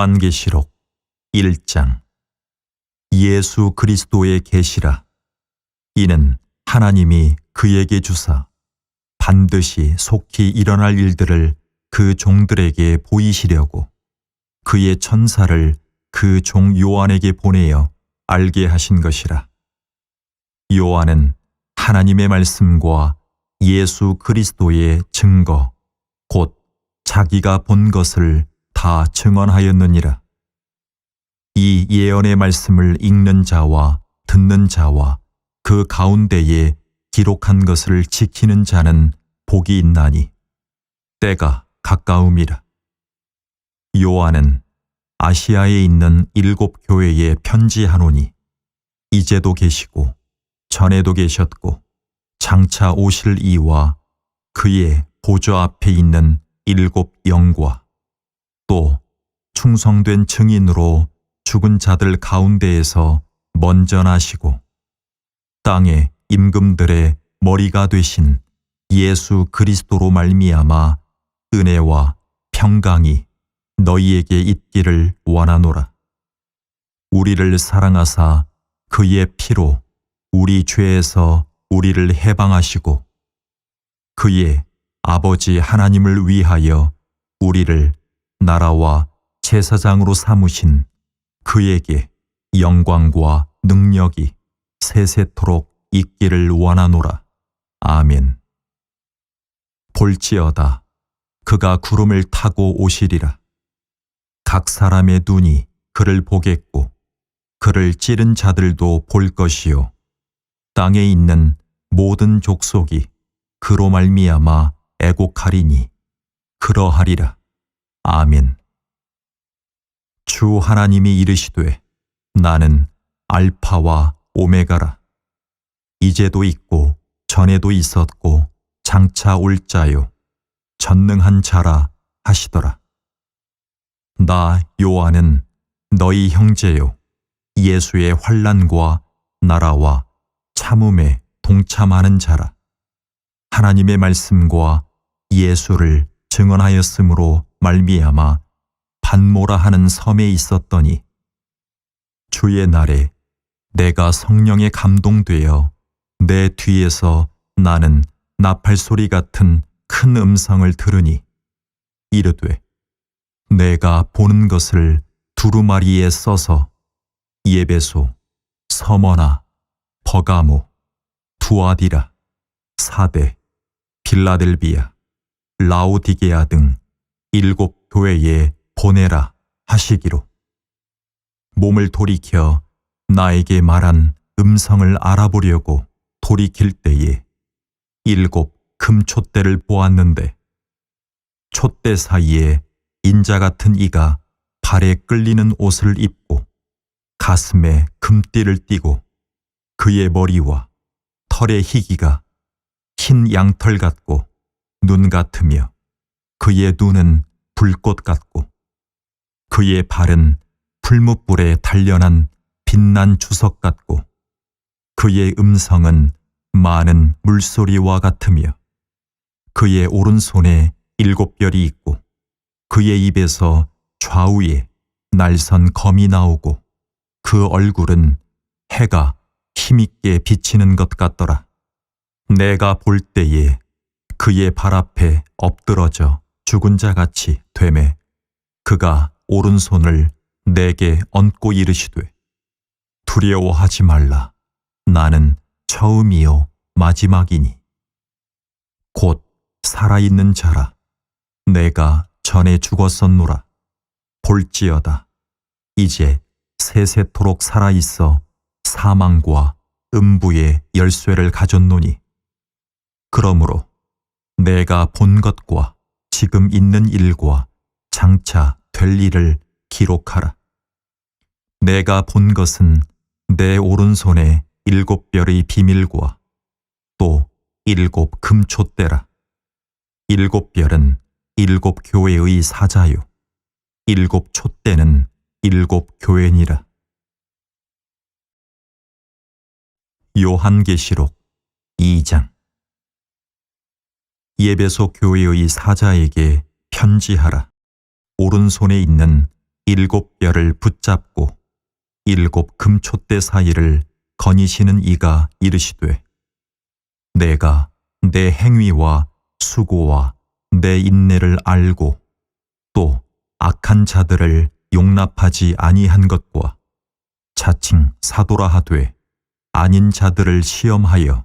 요한계시록 1장. 예수 그리스도의 계시라. 이는 하나님이 그에게 주사 반드시 속히 일어날 일들을 그 종들에게 보이시려고 그의 천사를 그 종 요한에게 보내어 알게 하신 것이라. 요한은 하나님의 말씀과 예수 그리스도의 증거 곧 자기가 본 것을 다 증언하였느니라. 이 예언의 말씀을 읽는 자와 듣는 자와 그 가운데에 기록한 것을 지키는 자는 복이 있나니 때가 가까움이라. 요한은 아시아에 있는 7 교회에 편지하노니 이제도 계시고 전에도 계셨고 장차 오실 이와 그의 보좌 앞에 있는 7 영과 또 충성된 증인으로 죽은 자들 가운데에서 먼저 나시고 땅의 임금들의 머리가 되신 예수 그리스도로 말미암아 은혜와 평강이 너희에게 있기를 원하노라. 우리를 사랑하사 그의 피로 우리 죄에서 우리를 해방하시고 그의 아버지 하나님을 위하여 우리를 나라와 제사장으로 삼으신 그에게 영광과 능력이 세세토록 있기를 원하노라. 아멘. 볼지어다 그가 구름을 타고 오시리라. 각 사람의 눈이 그를 보겠고 그를 찌른 자들도 볼 것이요 땅에 있는 모든 족속이 그로 말미암아 애곡하리니 그러하리라. 아멘. 주 하나님이 이르시되 나는 알파와 오메가라. 이제도 있고 전에도 있었고 장차 올 자요 전능한 자라 하시더라. 나 요한은 너희 형제요 예수의 환난과 나라와 참음에 동참하는 자라. 하나님의 말씀과 예수를 증언하였으므로 말미암아 반모라 하는 섬에 있었더니 주의 날에 내가 성령에 감동되어 내 뒤에서 나는 나팔소리 같은 큰 음성을 들으니 이르되 내가 보는 것을 두루마리에 써서 예배소, 서머나, 버가모, 두아디라, 사대, 빌라델비아, 라오디게아 등 7 교회에 보내라 하시기로 몸을 돌이켜 나에게 말한 음성을 알아보려고 돌이킬 때에 7 금촛대를 보았는데 촛대 사이에 인자 같은 이가 발에 끌리는 옷을 입고 가슴에 금띠를 띠고 그의 머리와 털의 희기가 흰 양털 같고 눈 같으며 그의 눈은 불꽃 같고 그의 발은 풀무불에 단련한 빛난 주석 같고 그의 음성은 많은 물소리와 같으며 그의 오른손에 7 별이 있고 그의 입에서 좌우에 날선 검이 나오고 그 얼굴은 해가 힘있게 비치는 것 같더라. 내가 볼 때에 그의 발 앞에 엎드러져 죽은 자같이 되매 그가 오른손을 내게 얹고 이르시되 두려워하지 말라. 나는 처음이요 마지막이니 곧 살아있는 자라. 내가 전에 죽었었노라. 볼지어다 이제 세세토록 살아있어 사망과 음부의 열쇠를 가졌노니 그러므로 내가 본 것과 지금 있는 일과 장차 될 일을 기록하라. 내가 본 것은 내 오른손에 7 별의 비밀과 또 7 금촛대라. 7 별은 7 교회의 사자요 7 촛대는 7 교회니라. 요한계시록 2장. 예배소 교회의 사자에게 편지하라. 오른손에 있는 일곱 뼈를 붙잡고 일곱 금촛대 사이를 거니시는 이가 이르시되 내가 내 행위와 수고와 내 인내를 알고 또 악한 자들을 용납하지 아니한 것과 자칭 사도라 하되 아닌 자들을 시험하여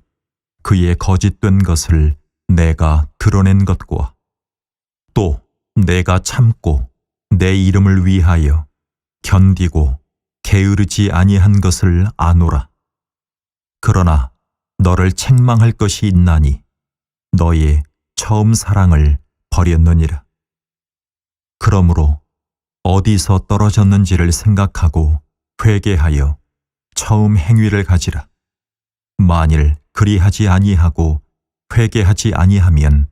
그의 거짓된 것을 내가 드러낸 것과 또 내가 참고 내 이름을 위하여 견디고 게으르지 아니한 것을 아노라. 그러나 너를 책망할 것이 있나니 너의 처음 사랑을 버렸느니라. 그러므로 어디서 떨어졌는지를 생각하고 회개하여 처음 행위를 가지라. 만일 그리하지 아니하고 회개하지 아니하면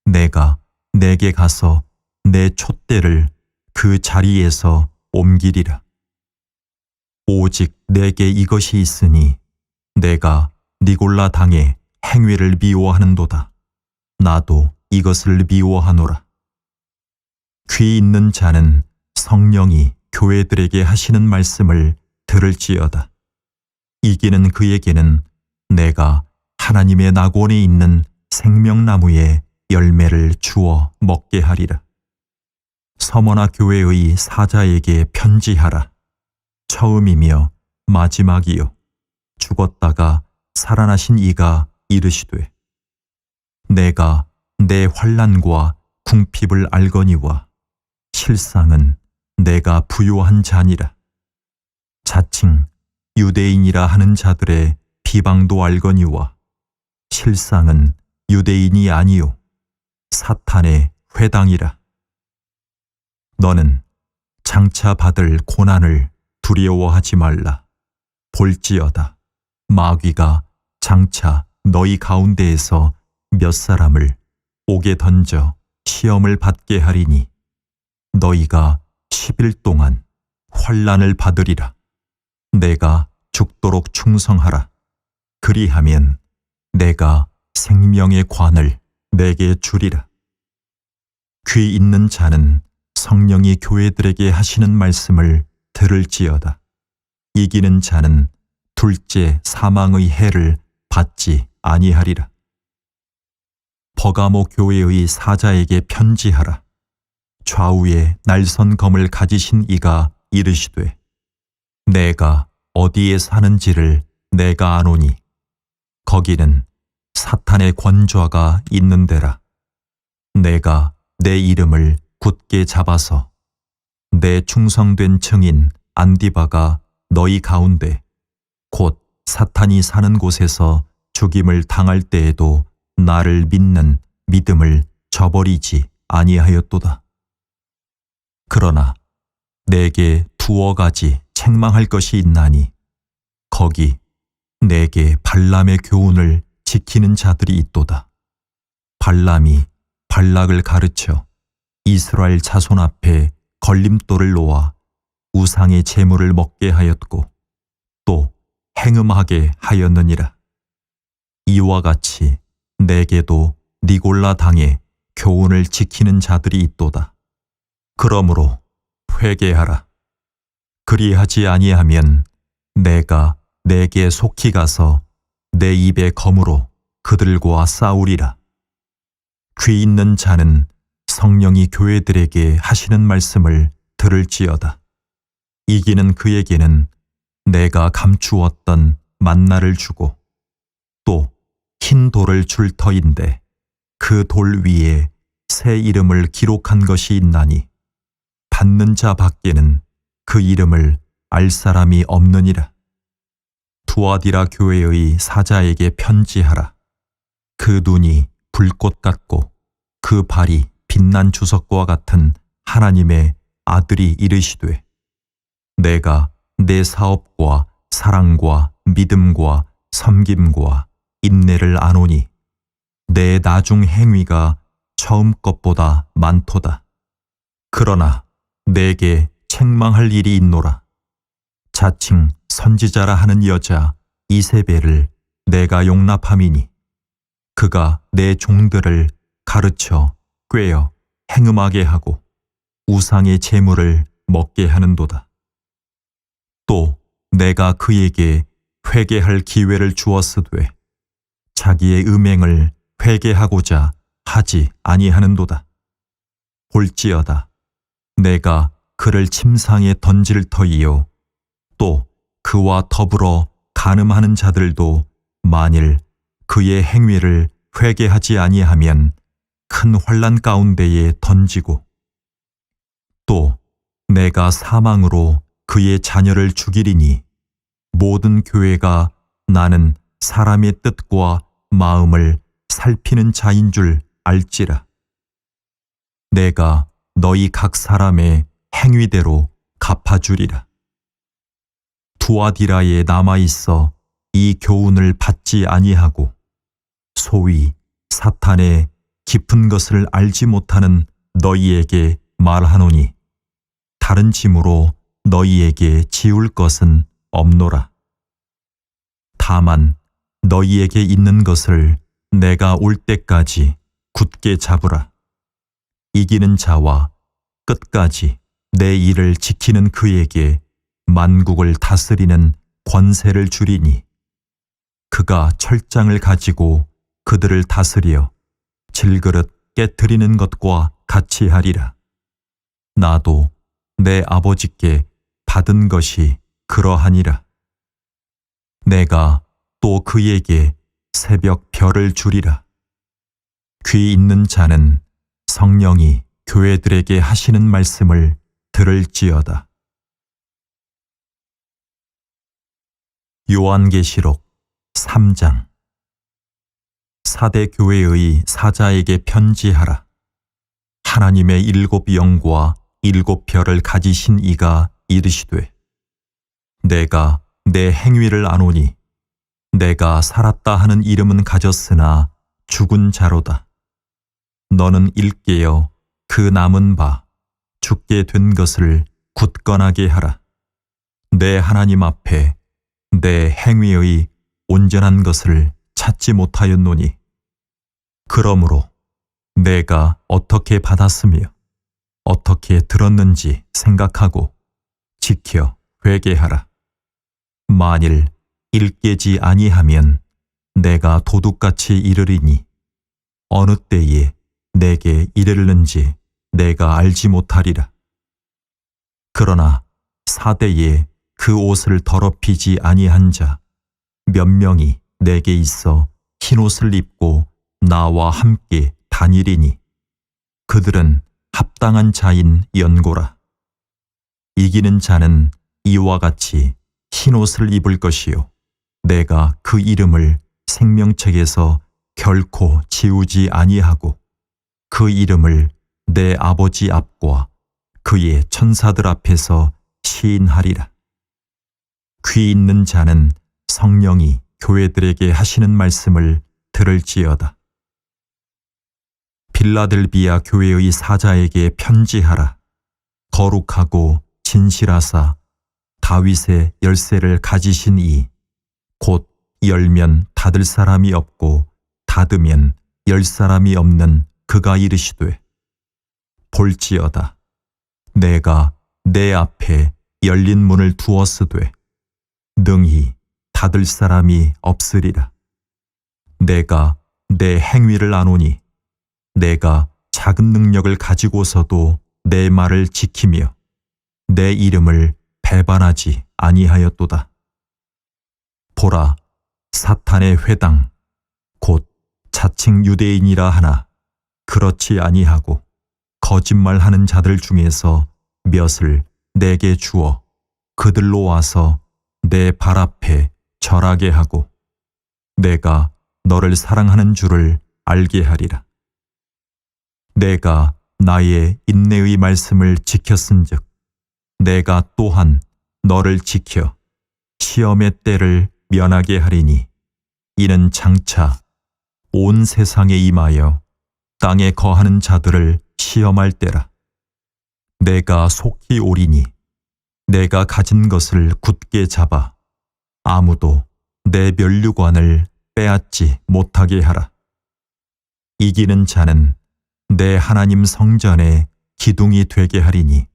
내가 내게 가서 내 촛대를 그 자리에서 옮기리라. 오직 내게 이것이 있으니 내가 니골라 당의 행위를 미워하는도다. 나도 이것을 미워하노라. 귀 있는 자는 성령이 교회들에게 하시는 말씀을 들을지어다. 이기는 그에게는 내가 하나님의 낙원에 있는 생명나무의 열매를 주어 먹게 하리라. 서머나 교회의 사자에게 편지하라. 처음이며 마지막이요 죽었다가 살아나신 이가 이르시되 내가 내 환난과 궁핍을 알거니와 실상은 내가 부요한 자니라. 자칭 유대인이라 하는 자들의 비방도 알거니와 실상은 유대인이 아니요 사탄의 회당이라. 너는 장차 받을 고난을 두려워하지 말라. 볼지어다 마귀가 장차 너희 가운데에서 몇 사람을 옥에 던져 시험을 받게 하리니 너희가 10일 동안 환난을 받으리라. 내가 죽도록 충성하라. 그리하면 내가 생명의 관을 내게 주리라. 귀 있는 자는 성령이 교회들에게 하시는 말씀을 들을지어다. 이기는 자는 둘째 사망의 해를 받지 아니하리라. 버가모 교회의 사자에게 편지하라. 좌우에 날선 검을 가지신 이가 이르시되 내가 어디에 사는지를 내가 아노니 거기는 사탄의 권좌가 있는 데라. 내가 내 이름을 굳게 잡아서 내 충성된 증인 안디바가 너희 가운데 곧 사탄이 사는 곳에서 죽임을 당할 때에도 나를 믿는 믿음을 저버리지 아니하였도다. 그러나 내게 두어 가지 책망할 것이 있나니 거기 내게 발람의 교훈을 지키는 자들이 있도다. 발람이 발락을 가르쳐 이스라엘 자손 앞에 걸림돌을 놓아 우상의 제물을 먹게 하였고 또 행음하게 하였느니라. 이와 같이 내게도 니골라 당의 교훈을 지키는 자들이 있도다. 그러므로 회개하라. 그리하지 아니하면 내가 내게 속히 가서 내 입의 검으로 그들과 싸우리라. 귀 있는 자는 성령이 교회들에게 하시는 말씀을 들을지어다. 이기는 그에게는 내가 감추었던 만나를 주고 또 흰 돌을 줄 터인데 그 돌 위에 새 이름을 기록한 것이 있나니 받는 자 밖에는 그 이름을 알 사람이 없느니라. 두아디라 교회의 사자에게 편지하라. 그 눈이 불꽃 같고 그 발이 빛난 주석과 같은 하나님의 아들이 이르시되 내가 내 사업과 사랑과 믿음과 섬김과 인내를 아노니 내 나중 행위가 처음 것보다 많도다. 그러나 내게 책망할 일이 있노라. 자칭 선지자라 하는 여자 이세벨을 내가 용납함이니 그가 내 종들을 가르쳐 꾀어 행음하게 하고 우상의 제물을 먹게 하는도다. 또 내가 그에게 회개할 기회를 주었으되 자기의 음행을 회개하고자 하지 아니하는도다. 볼지어다 내가 그를 침상에 던질 터이요 또 그와 더불어 간음하는 자들도 만일 그의 행위를 회개하지 아니하면 큰 환난 가운데에 던지고 또 내가 사망으로 그의 자녀를 죽이리니 모든 교회가 나는 사람의 뜻과 마음을 살피는 자인 줄 알지라. 내가 너희 각 사람의 행위대로 갚아주리라. 두아디라에 남아있어 이 교훈을 받지 아니하고 소위 사탄의 깊은 것을 알지 못하는 너희에게 말하노니 다른 짐으로 너희에게 지울 것은 없노라. 다만 너희에게 있는 것을 내가 올 때까지 굳게 잡으라. 이기는 자와 끝까지 내 일을 지키는 그에게 만국을 다스리는 권세를 주리니 그가 철장을 가지고 그들을 다스려 질그릇 깨트리는 것과 같이 하리라. 나도 내 아버지께 받은 것이 그러하니라. 내가 또 그에게 새벽 별을 주리라. 귀 있는 자는 성령이 교회들에게 하시는 말씀을 들을지어다. 요한계시록 3장. 사대 교회의 사자에게 편지하라. 하나님의 7 영과 7 별을 가지신 이가 이르시되 내가 내 행위를 아노니 내가 살았다 하는 이름은 가졌으나 죽은 자로다. 너는 일깨어 그 남은 바 죽게 된 것을 굳건하게 하라. 내 하나님 앞에 내 행위의 온전한 것을 찾지 못하였노니 그러므로 내가 어떻게 받았으며 어떻게 들었는지 생각하고 지켜 회개하라. 만일 일깨지 아니하면 내가 도둑같이 이르리니 어느 때에 내게 이르는지 내가 알지 못하리라. 그러나 사대에 그 옷을 더럽히지 아니한 자 몇 명이 내게 있어 흰옷을 입고 나와 함께 다니리니 그들은 합당한 자인 연고라. 이기는 자는 이와 같이 흰옷을 입을 것이요 내가 그 이름을 생명책에서 결코 지우지 아니하고 그 이름을 내 아버지 앞과 그의 천사들 앞에서 시인하리라. 귀 있는 자는 성령이 교회들에게 하시는 말씀을 들을지어다. 빌라델비아 교회의 사자에게 편지하라. 거룩하고 진실하사 다윗의 열쇠를 가지신 이 곧 열면 닫을 사람이 없고 닫으면 열 사람이 없는 그가 이르시되 볼지어다 내가 내 앞에 열린 문을 두었으되 능히 닫을 사람이 없으리라. 내가 내 행위를 아노니 내가 작은 능력을 가지고서도 내 말을 지키며 내 이름을 배반하지 아니하였도다. 보라, 사탄의 회당 곧 자칭 유대인이라 하나 그렇지 아니하고 거짓말하는 자들 중에서 몇을 내게 주어 그들로 와서 내 발 앞에 절하게 하고 내가 너를 사랑하는 줄을 알게 하리라. 내가 나의 인내의 말씀을 지켰은즉 내가 또한 너를 지켜 시험의 때를 면하게 하리니 이는 장차 온 세상에 임하여 땅에 거하는 자들을 시험할 때라. 내가 속히 오리니 내가 가진 것을 굳게 잡아 아무도 내 면류관을 빼앗지 못하게 하라. 이기는 자는 내 하나님 성전에 기둥이 되게 하리니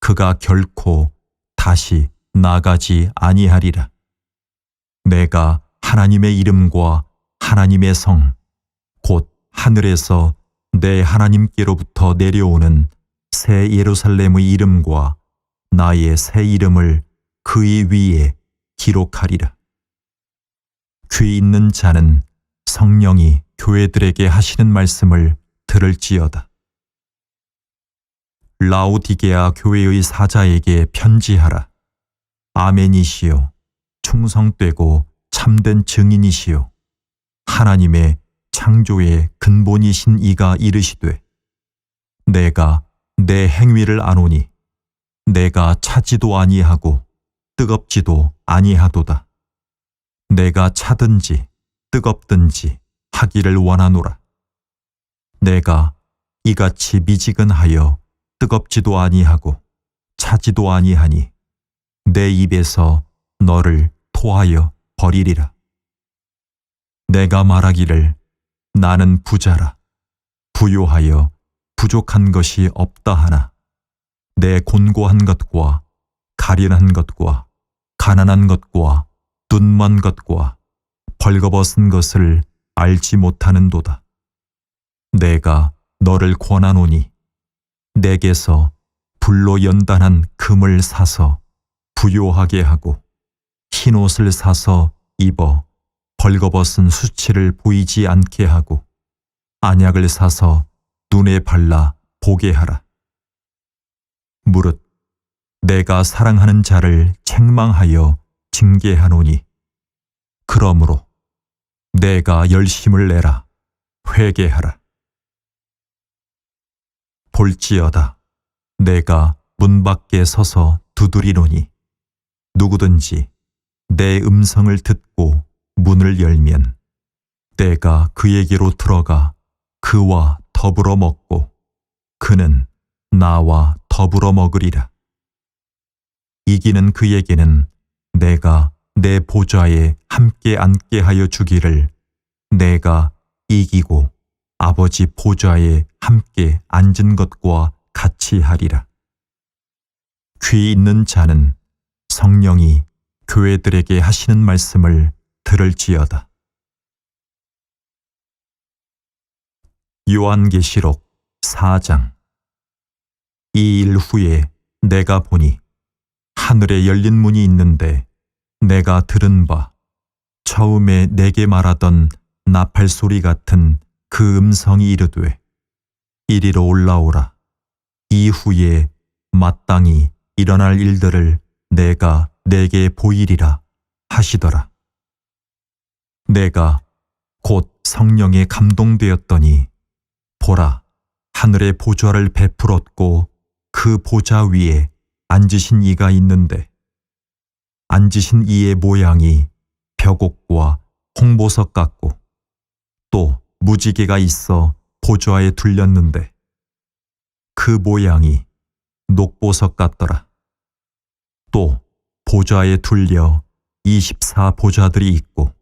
그가 결코 다시 나가지 아니하리라. 내가 하나님의 이름과 하나님의 성, 곧 하늘에서 내 하나님께로부터 내려오는 새 예루살렘의 이름과 나의 새 이름을 그의 위에 기록하리라. 귀 있는 자는 성령이 교회들에게 하시는 말씀을 들을지어다. 라오디게아 교회의 사자에게 편지하라. 아멘이시요, 충성되고 참된 증인이시요, 하나님의 창조의 근본이신 이가 이르시되, 내가 내 행위를 아노니 내가 차지도 아니하고 뜨겁지도 아니하도다. 내가 차든지 뜨겁든지 하기를 원하노라. 내가 이같이 미지근하여 뜨겁지도 아니하고 차지도 아니하니 내 입에서 너를 토하여 버리리라. 내가 말하기를 나는 부자라, 부요하여 부족한 것이 없다 하나 내 곤고한 것과 가련한 것과 가난한 것과 눈먼 것과 벌거벗은 것을 알지 못하는도다. 내가 너를 권하노니 내게서 불로 연단한 금을 사서 부요하게 하고 흰옷을 사서 입어 벌거벗은 수치를 보이지 않게 하고 안약을 사서 눈에 발라 보게 하라. 무릇 내가 사랑하는 자를 책망하여 징계하노니 그러므로 내가 열심을 내라. 회개하라. 볼지어다 내가 문 밖에 서서 두드리노니 누구든지 내 음성을 듣고 문을 열면 내가 그에게로 들어가 그와 더불어 먹고 그는 나와 더불어 먹으리라. 이기는 그에게는 내가 내 보좌에 함께 앉게 하여 주기를 내가 이기고 아버지 보좌에 함께 앉은 것과 같이 하리라. 귀 있는 자는 성령이 교회들에게 하시는 말씀을 들을지어다. 요한계시록 4장. 이 일 후에 내가 보니 하늘에 열린 문이 있는데 내가 들은 바 처음에 내게 말하던 나팔소리 같은 그 음성이 이르되 이리로 올라오라. 이후에 마땅히 일어날 일들을 내가 내게 보이리라 하시더라. 내가 곧 성령에 감동되었더니 보라, 하늘의 보좌를 베풀었고 그 보좌 위에 앉으신 이가 있는데 앉으신 이의 모양이 벽옥과 홍보석 같고 또 무지개가 있어 보좌에 둘렸는데 그 모양이 녹보석 같더라. 또 보좌에 둘려 24보좌들이 있고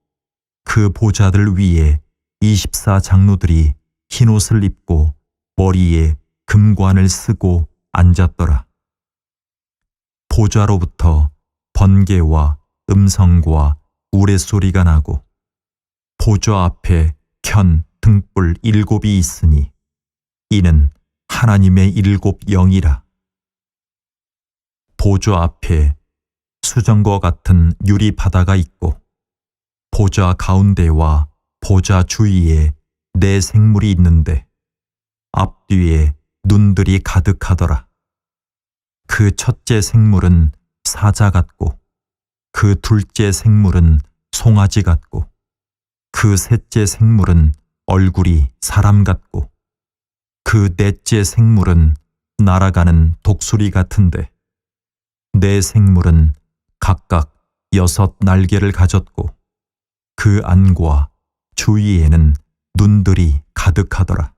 그 보좌들 위에 24장로들이 흰옷을 입고 머리에 금관을 쓰고 앉았더라. 보좌로부터 번개와 음성과 우레소리가 나고 보좌 앞에 켠 등불 7이 있으니 이는 하나님의 7 영이라. 보좌 앞에 수정과 같은 유리 바다가 있고 보좌 가운데와 보좌 주위에 4 생물이 있는데 앞뒤에 눈들이 가득하더라. 그 첫째 생물은 사자 같고 그 둘째 생물은 송아지 같고 그 셋째 생물은 얼굴이 사람 같고 그 넷째 생물은 날아가는 독수리 같은데 4 생물은 각각 6 날개를 가졌고 그 안과 주위에는 눈들이 가득하더라.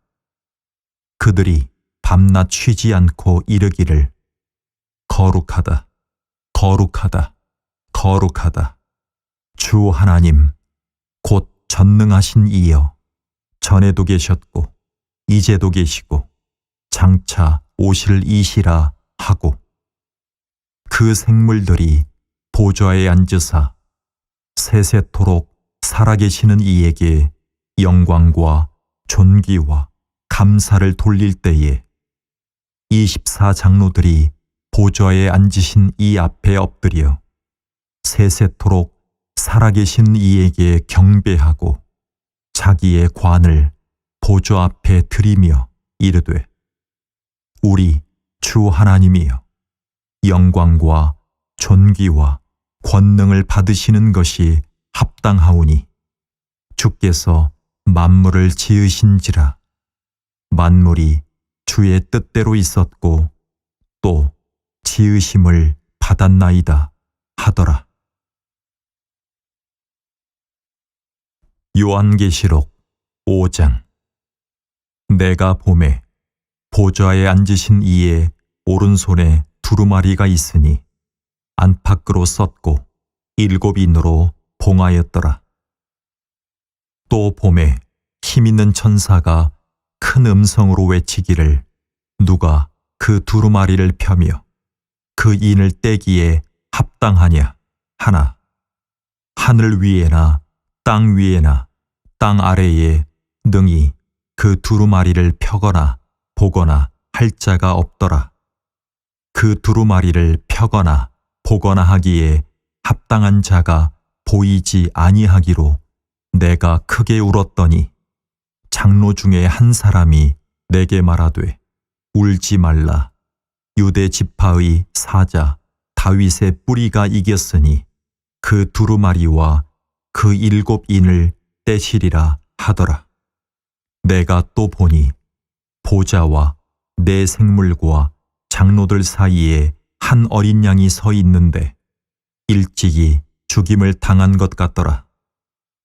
그들이 밤낮 쉬지 않고 이르기를 거룩하다, 거룩하다, 거룩하다. 주 하나님, 곧 전능하신 이여, 전에도 계셨고 이제도 계시고 장차 오실 이시라 하고 그 생물들이 보좌에 앉으사 세세토록 살아계시는 이에게 영광과 존귀와 감사를 돌릴 때에 24장로들이 보좌에 앉으신 이 앞에 엎드려 세세토록 살아계신 이에게 경배하고 자기의 관을 보좌 앞에 드리며 이르되 우리 주 하나님이여 영광과 존귀와 권능을 받으시는 것이 합당하오니 주께서 만물을 지으신지라 만물이 주의 뜻대로 있었고 또 지으심을 받았나이다 하더라. 요한계시록 5장. 내가 보매 보좌에 앉으신 이의 오른손에 두루마리가 있으니 안팎으로 썼고 7인으로 봉하였더라. 또 보매 힘있는 천사가 큰 음성으로 외치기를 누가 그 두루마리를 펴며 그 인을 떼기에 합당하냐 하나 하늘 위에나 땅 위에나 땅 아래에 능히 그 두루마리를 펴거나 보거나 할 자가 없더라. 그 두루마리를 펴거나 보거나 하기에 합당한 자가 보이지 아니하기로 내가 크게 울었더니 장로 중에 한 사람이 내게 말하되 울지 말라. 유대 지파의 사자 다윗의 뿌리가 이겼으니 그 두루마리와 그 7인을 떼시리라 하더라. 내가 또 보니 보좌와 네 생물과 장로들 사이에 한 어린 양이 서 있는데 일찍이 죽임을 당한 것 같더라.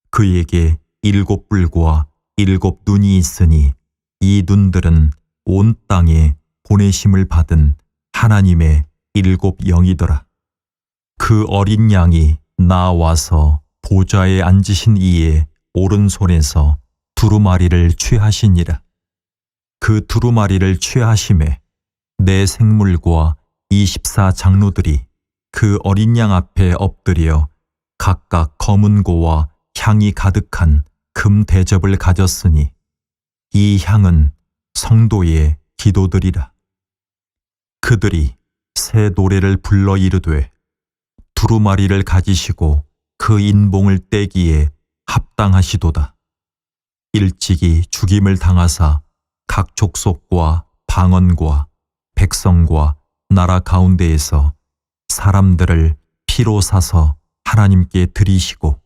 그에게 7뿔과 7눈이 있으니 이 눈들은 온 땅에 보내심을 받은 하나님의 7영이더라. 그 어린 양이 나와서 보좌에 앉으신 이의 오른손에서 두루마리를 취하시니라. 그 두루마리를 취하심에 네 생물과 24장로들이 그 어린 양 앞에 엎드려 각각 검은고와 향이 가득한 금 대접을 가졌으니 이 향은 성도의 기도들이라. 그들이 새 노래를 불러 이르되 두루마리를 가지시고 그 인봉을 떼기에 합당하시도다. 일찍이 죽임을 당하사 각 족속과 방언과 백성과 나라 가운데에서 사람들을 피로 사서 하나님께 드리시고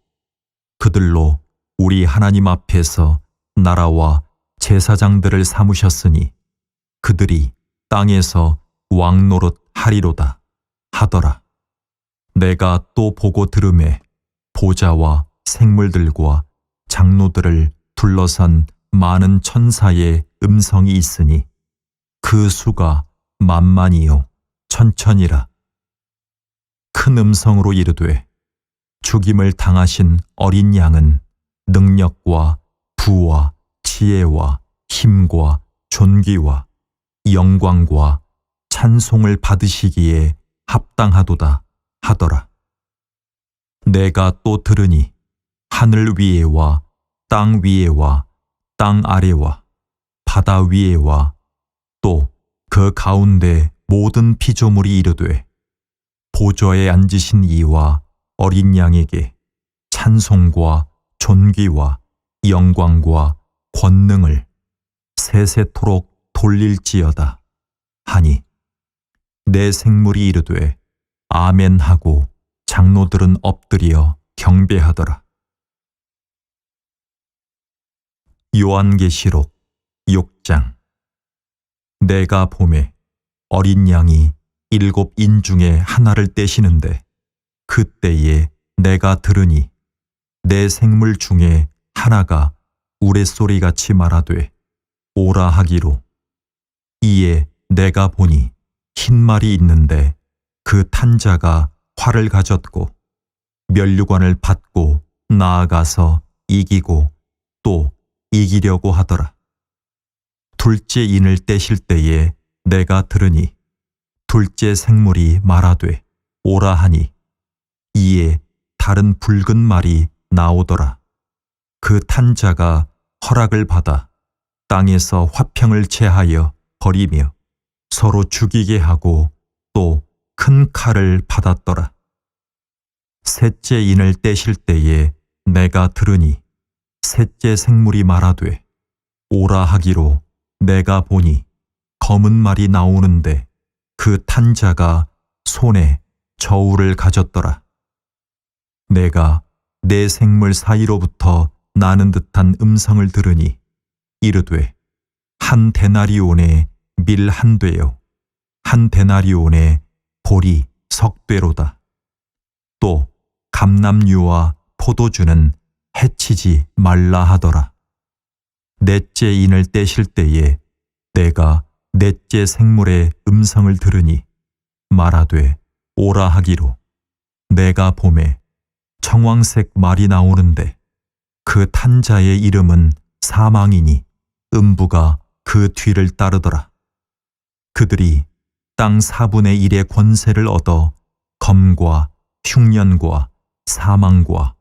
그들로 우리 하나님 앞에서 나라와 제사장들을 삼으셨으니 그들이 땅에서 왕노릇 하리로다 하더라. 내가 또 보고 들으매 보좌와 생물들과 장로들을 둘러싼 많은 천사의 음성이 있으니 그 수가 만만이요 천천이라. 큰 음성으로 이르되 죽임을 당하신 어린 양은 능력과 부와 지혜와 힘과 존귀와 영광과 찬송을 받으시기에 합당하도다 하더라. 내가 또 들으니 하늘 위에와 땅 위에와 땅 아래와 바다 위에와 또 그 가운데 모든 피조물이 이르되 보좌에 앉으신 이와 어린 양에게 찬송과 존귀와 영광과 권능을 세세토록 돌릴지어다 하니 내 생물이 이르되 아멘 하고 장로들은 엎드려 경배하더라. 요한계시록 6장. 내가 보매 어린 양이 7인 중에 하나를 떼시는데 그때에 내가 들으니 내 생물 중에 하나가 우레소리같이 말하되 오라 하기로 이에 내가 보니 흰 말이 있는데 그 탄 자가 활을 가졌고 면류관을 받고 나아가서 이기고 또 이기려고 하더라. 둘째 인을 떼실 때에 내가 들으니 둘째 생물이 말하되 오라 하니 이에 다른 붉은 말이 나오더라. 그 탄 자가 허락을 받아 땅에서 화평을 체하여 버리며 서로 죽이게 하고 또 큰 칼을 받았더라. 셋째 인을 떼실 때에 내가 들으니 셋째 생물이 말하되 오라 하기로 내가 보니 검은 말이 나오는데 그 탄 자가 손에 저울을 가졌더라. 내가 네 생물 사이로부터 나는 듯한 음성을 들으니 이르되 한 데나리온에 밀 한 되요 한 데나리온에 보리 석 되로다. 또 감람류와 포도주는 해치지 말라 하더라. 넷째 인을 떼실 때에 내가 넷째 생물의 음성을 들으니 말하되 오라 하기로 내가 보매 청황색 말이 나오는데 그 탄 자의 이름은 사망이니 음부가 그 뒤를 따르더라. 그들이 땅 4분의 1의 권세를 얻어 검과 흉년과 사망과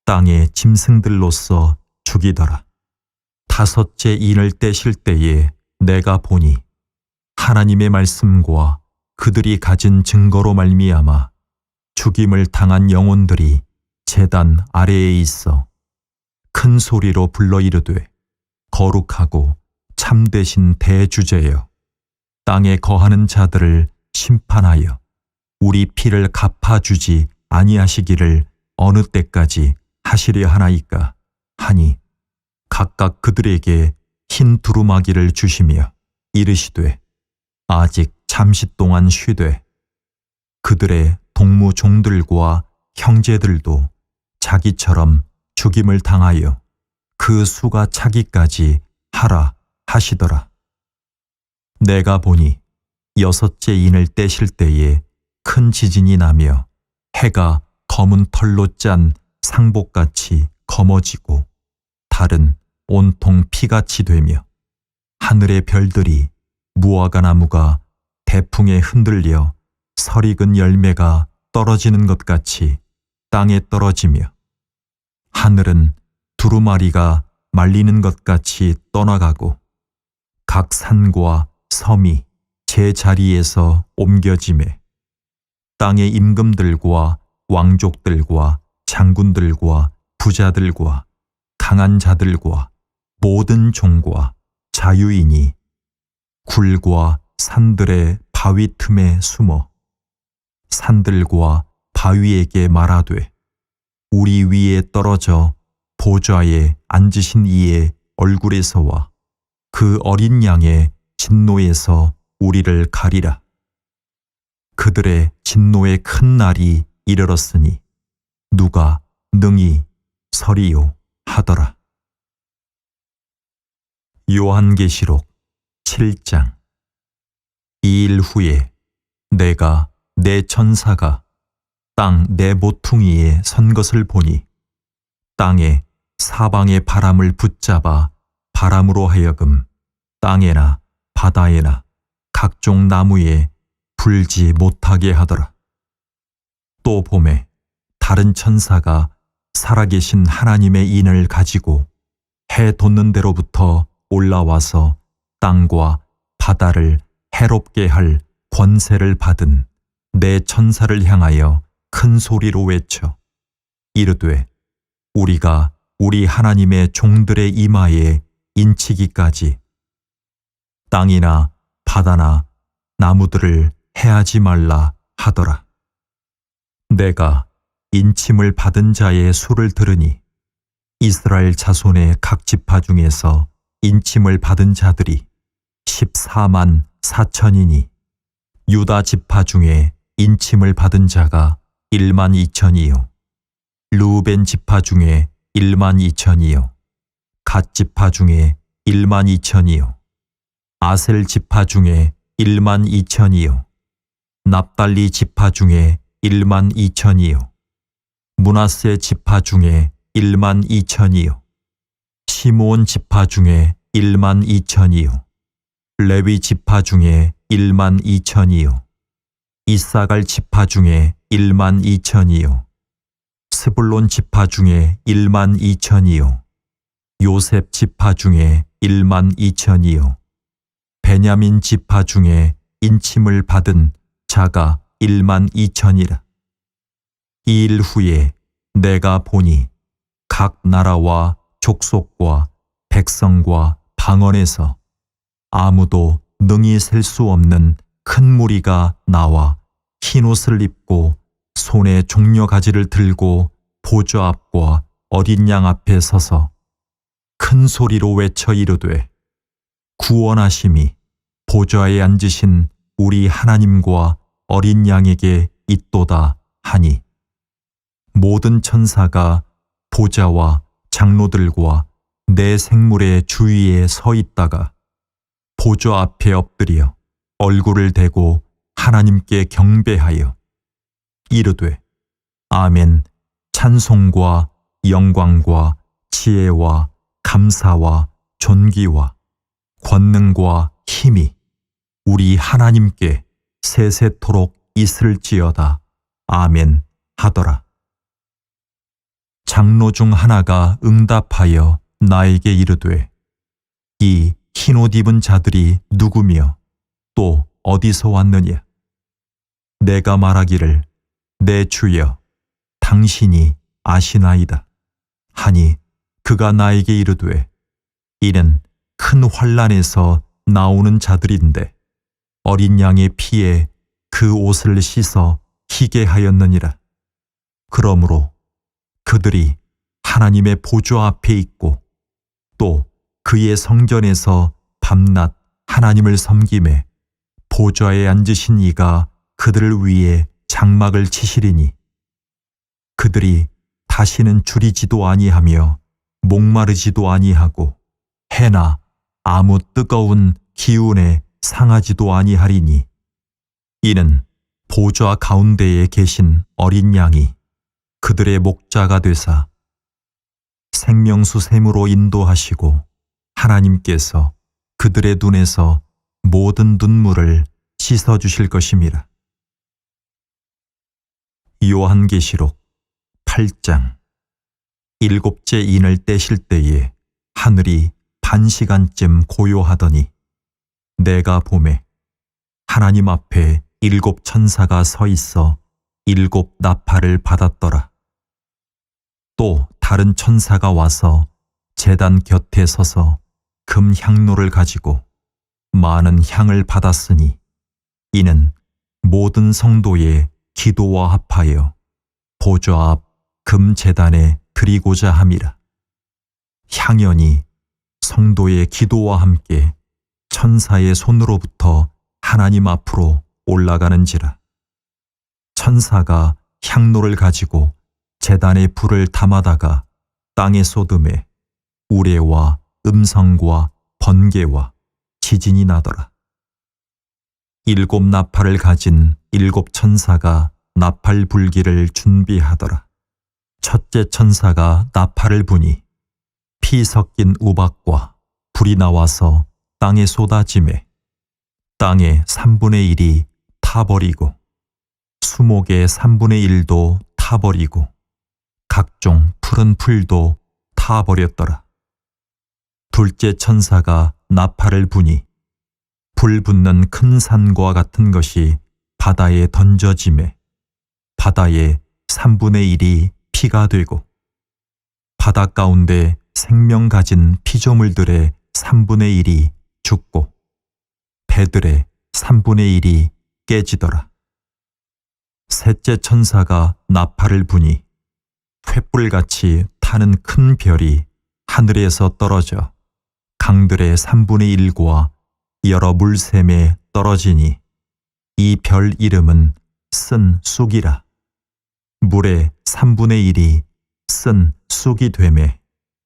땅의 짐승들로서 죽이더라. 다섯째 인을 떼실 때에 내가 보니 하나님의 말씀과 그들이 가진 증거로 말미암아 죽임을 당한 영혼들이 제단 아래에 있어 큰 소리로 불러 이르되 거룩하고 참되신 대주제여 땅에 거하는 자들을 심판하여 우리 피를 갚아주지 아니하시기를 어느 때까지 하시려 하나이까 하니 각각 그들에게 흰 두루마기를 주시며 이르시되 아직 잠시 동안 쉬되 그들의 동무 종들과 형제들도 자기처럼 죽임을 당하여 그 수가 차기까지 하라 하시더라. 내가 보니 여섯째 인을 떼실 때에 큰 지진이 나며 해가 검은 털로 짠 상복같이 검어지고 달은 온통 피같이 되며 하늘의 별들이 무화과 나무가 대풍에 흔들려 설익은 열매가 떨어지는 것 같이 땅에 떨어지며 하늘은 두루마리가 말리는 것 같이 떠나가고 각 산과 섬이 제 자리에서 옮겨지매 땅의 임금들과 왕족들과 장군들과 부자들과 강한 자들과 모든 종과 자유인이 굴과 산들의 바위 틈에 숨어 산들과 바위에게 말하되 우리 위에 떨어져 보좌에 앉으신 이의 얼굴에서와 그 어린 양의 진노에서 우리를 가리라. 그들의 진노의 큰 날이 이르렀으니 누가 능히 서리요 하더라. 요한계시록 7장. 이 일 후에 내가 내 천사가 땅 내 모퉁이에 선 것을 보니 땅에 사방의 바람을 붙잡아 바람으로 하여금 땅에나 바다에나 각종 나무에 불지 못하게 하더라. 또 보매 다른 천사가 살아계신 하나님의 인을 가지고 해 돋는 데로부터 올라와서 땅과 바다를 해롭게 할 권세를 받은 내 천사를 향하여 큰 소리로 외쳐 이르되 우리가 우리 하나님의 종들의 이마에 인치기까지 땅이나 바다나 나무들을 해하지 말라 하더라. 내가 인침을 받은 자의 수를 들으니 이스라엘 자손의 각 지파 중에서 인침을 받은 자들이 14만 4천이니 유다 지파 중에 인침을 받은 자가 1만 2천이요 르우벤 지파 중에 1만 2천이요 갓 지파 중에 1만 2천이요 아셀 지파 중에 1만 2천이요 납달리 지파 중에 1만 2천이요 므낫세 지파 중에 1만 2천이요 시므온 지파 중에 1만 2천이요 레위 지파 중에 1만 2천이요 이사갈 지파 중에 1만 2천이요 스불론 지파 중에 1만 2천이요 요셉 지파 중에 1만 2천이요 베냐민 지파 중에 인침을 받은 자가 1만 2천이라. 이 일 후에 내가 보니 각 나라와 족속과 백성과 방언에서 아무도 능히 셀 수 없는 큰 무리가 나와 흰옷을 입고 손에 종려가지를 들고 보좌 앞과 어린 양 앞에 서서 큰 소리로 외쳐 이르되 구원하심이 보좌에 앉으신 우리 하나님과 어린 양에게 있도다 하니 모든 천사가 보좌와 장로들과 내 생물의 주위에 서 있다가 보좌 앞에 엎드려 얼굴을 대고 하나님께 경배하여 이르되 아멘 찬송과 영광과 지혜와 감사와 존귀와 권능과 힘이 우리 하나님께 세세토록 있을지어다. 아멘 하더라. 장로 중 하나가 응답하여 나에게 이르되 이 흰옷 입은 자들이 누구며 또 어디서 왔느냐? 내가 말하기를 내 주여 당신이 아시나이다 하니 그가 나에게 이르되 이는 큰 환난에서 나오는 자들인데 어린 양의 피에 그 옷을 씻어 희게 하였느니라. 그러므로 그들이 하나님의 보좌 앞에 있고 또 그의 성전에서 밤낮 하나님을 섬김에 보좌에 앉으신 이가 그들을 위해 장막을 치시리니 그들이 다시는 줄이지도 아니하며 목마르지도 아니하고 해나 아무 뜨거운 기운에 상하지도 아니하리니 이는 보좌 가운데에 계신 어린 양이 그들의 목자가 되사 생명수 샘으로 인도하시고 하나님께서 그들의 눈에서 모든 눈물을 씻어주실 것임이라. 요한계시록 8장. 일곱째 인을 떼실 때에 하늘이 반시간쯤 고요하더니 내가 보매 하나님 앞에 7 천사가 서 있어 7 나팔을 받았더라. 또 다른 천사가 와서 제단 곁에 서서 금 향로를 가지고 많은 향을 받았으니 이는 모든 성도의 기도와 합하여 보좌 앞 금 제단에 드리고자 함이라. 향연이 성도의 기도와 함께 천사의 손으로부터 하나님 앞으로 올라가는지라. 천사가 향로를 가지고 제단에 불을 담아다가 땅에 쏟음에 우레와 음성과 번개와 지진이 나더라. 7 나팔을 가진 7 천사가 나팔 불기를 준비하더라. 첫째 천사가 나팔을 부니 피 섞인 우박과 불이 나와서 땅에 쏟아지매 땅의 3분의 1이 타버리고 수목의 3분의 1도 타버리고 각종 푸른 풀도 타버렸더라. 둘째 천사가 나팔을 부니 불 붙는 큰 산과 같은 것이 바다에 던져지매 바다의 3분의 1이 피가 되고 바다 가운데 생명 가진 피조물들의 3분의 1이 죽고 배들의 3분의 1이 깨지더라. 셋째 천사가 나팔을 부니 횃불같이 타는 큰 별이 하늘에서 떨어져 강들의 3분의 1과 여러 물샘에 떨어지니 이 별 이름은 쓴 쑥이라. 물의 3분의 1이 쓴 쑥이 되매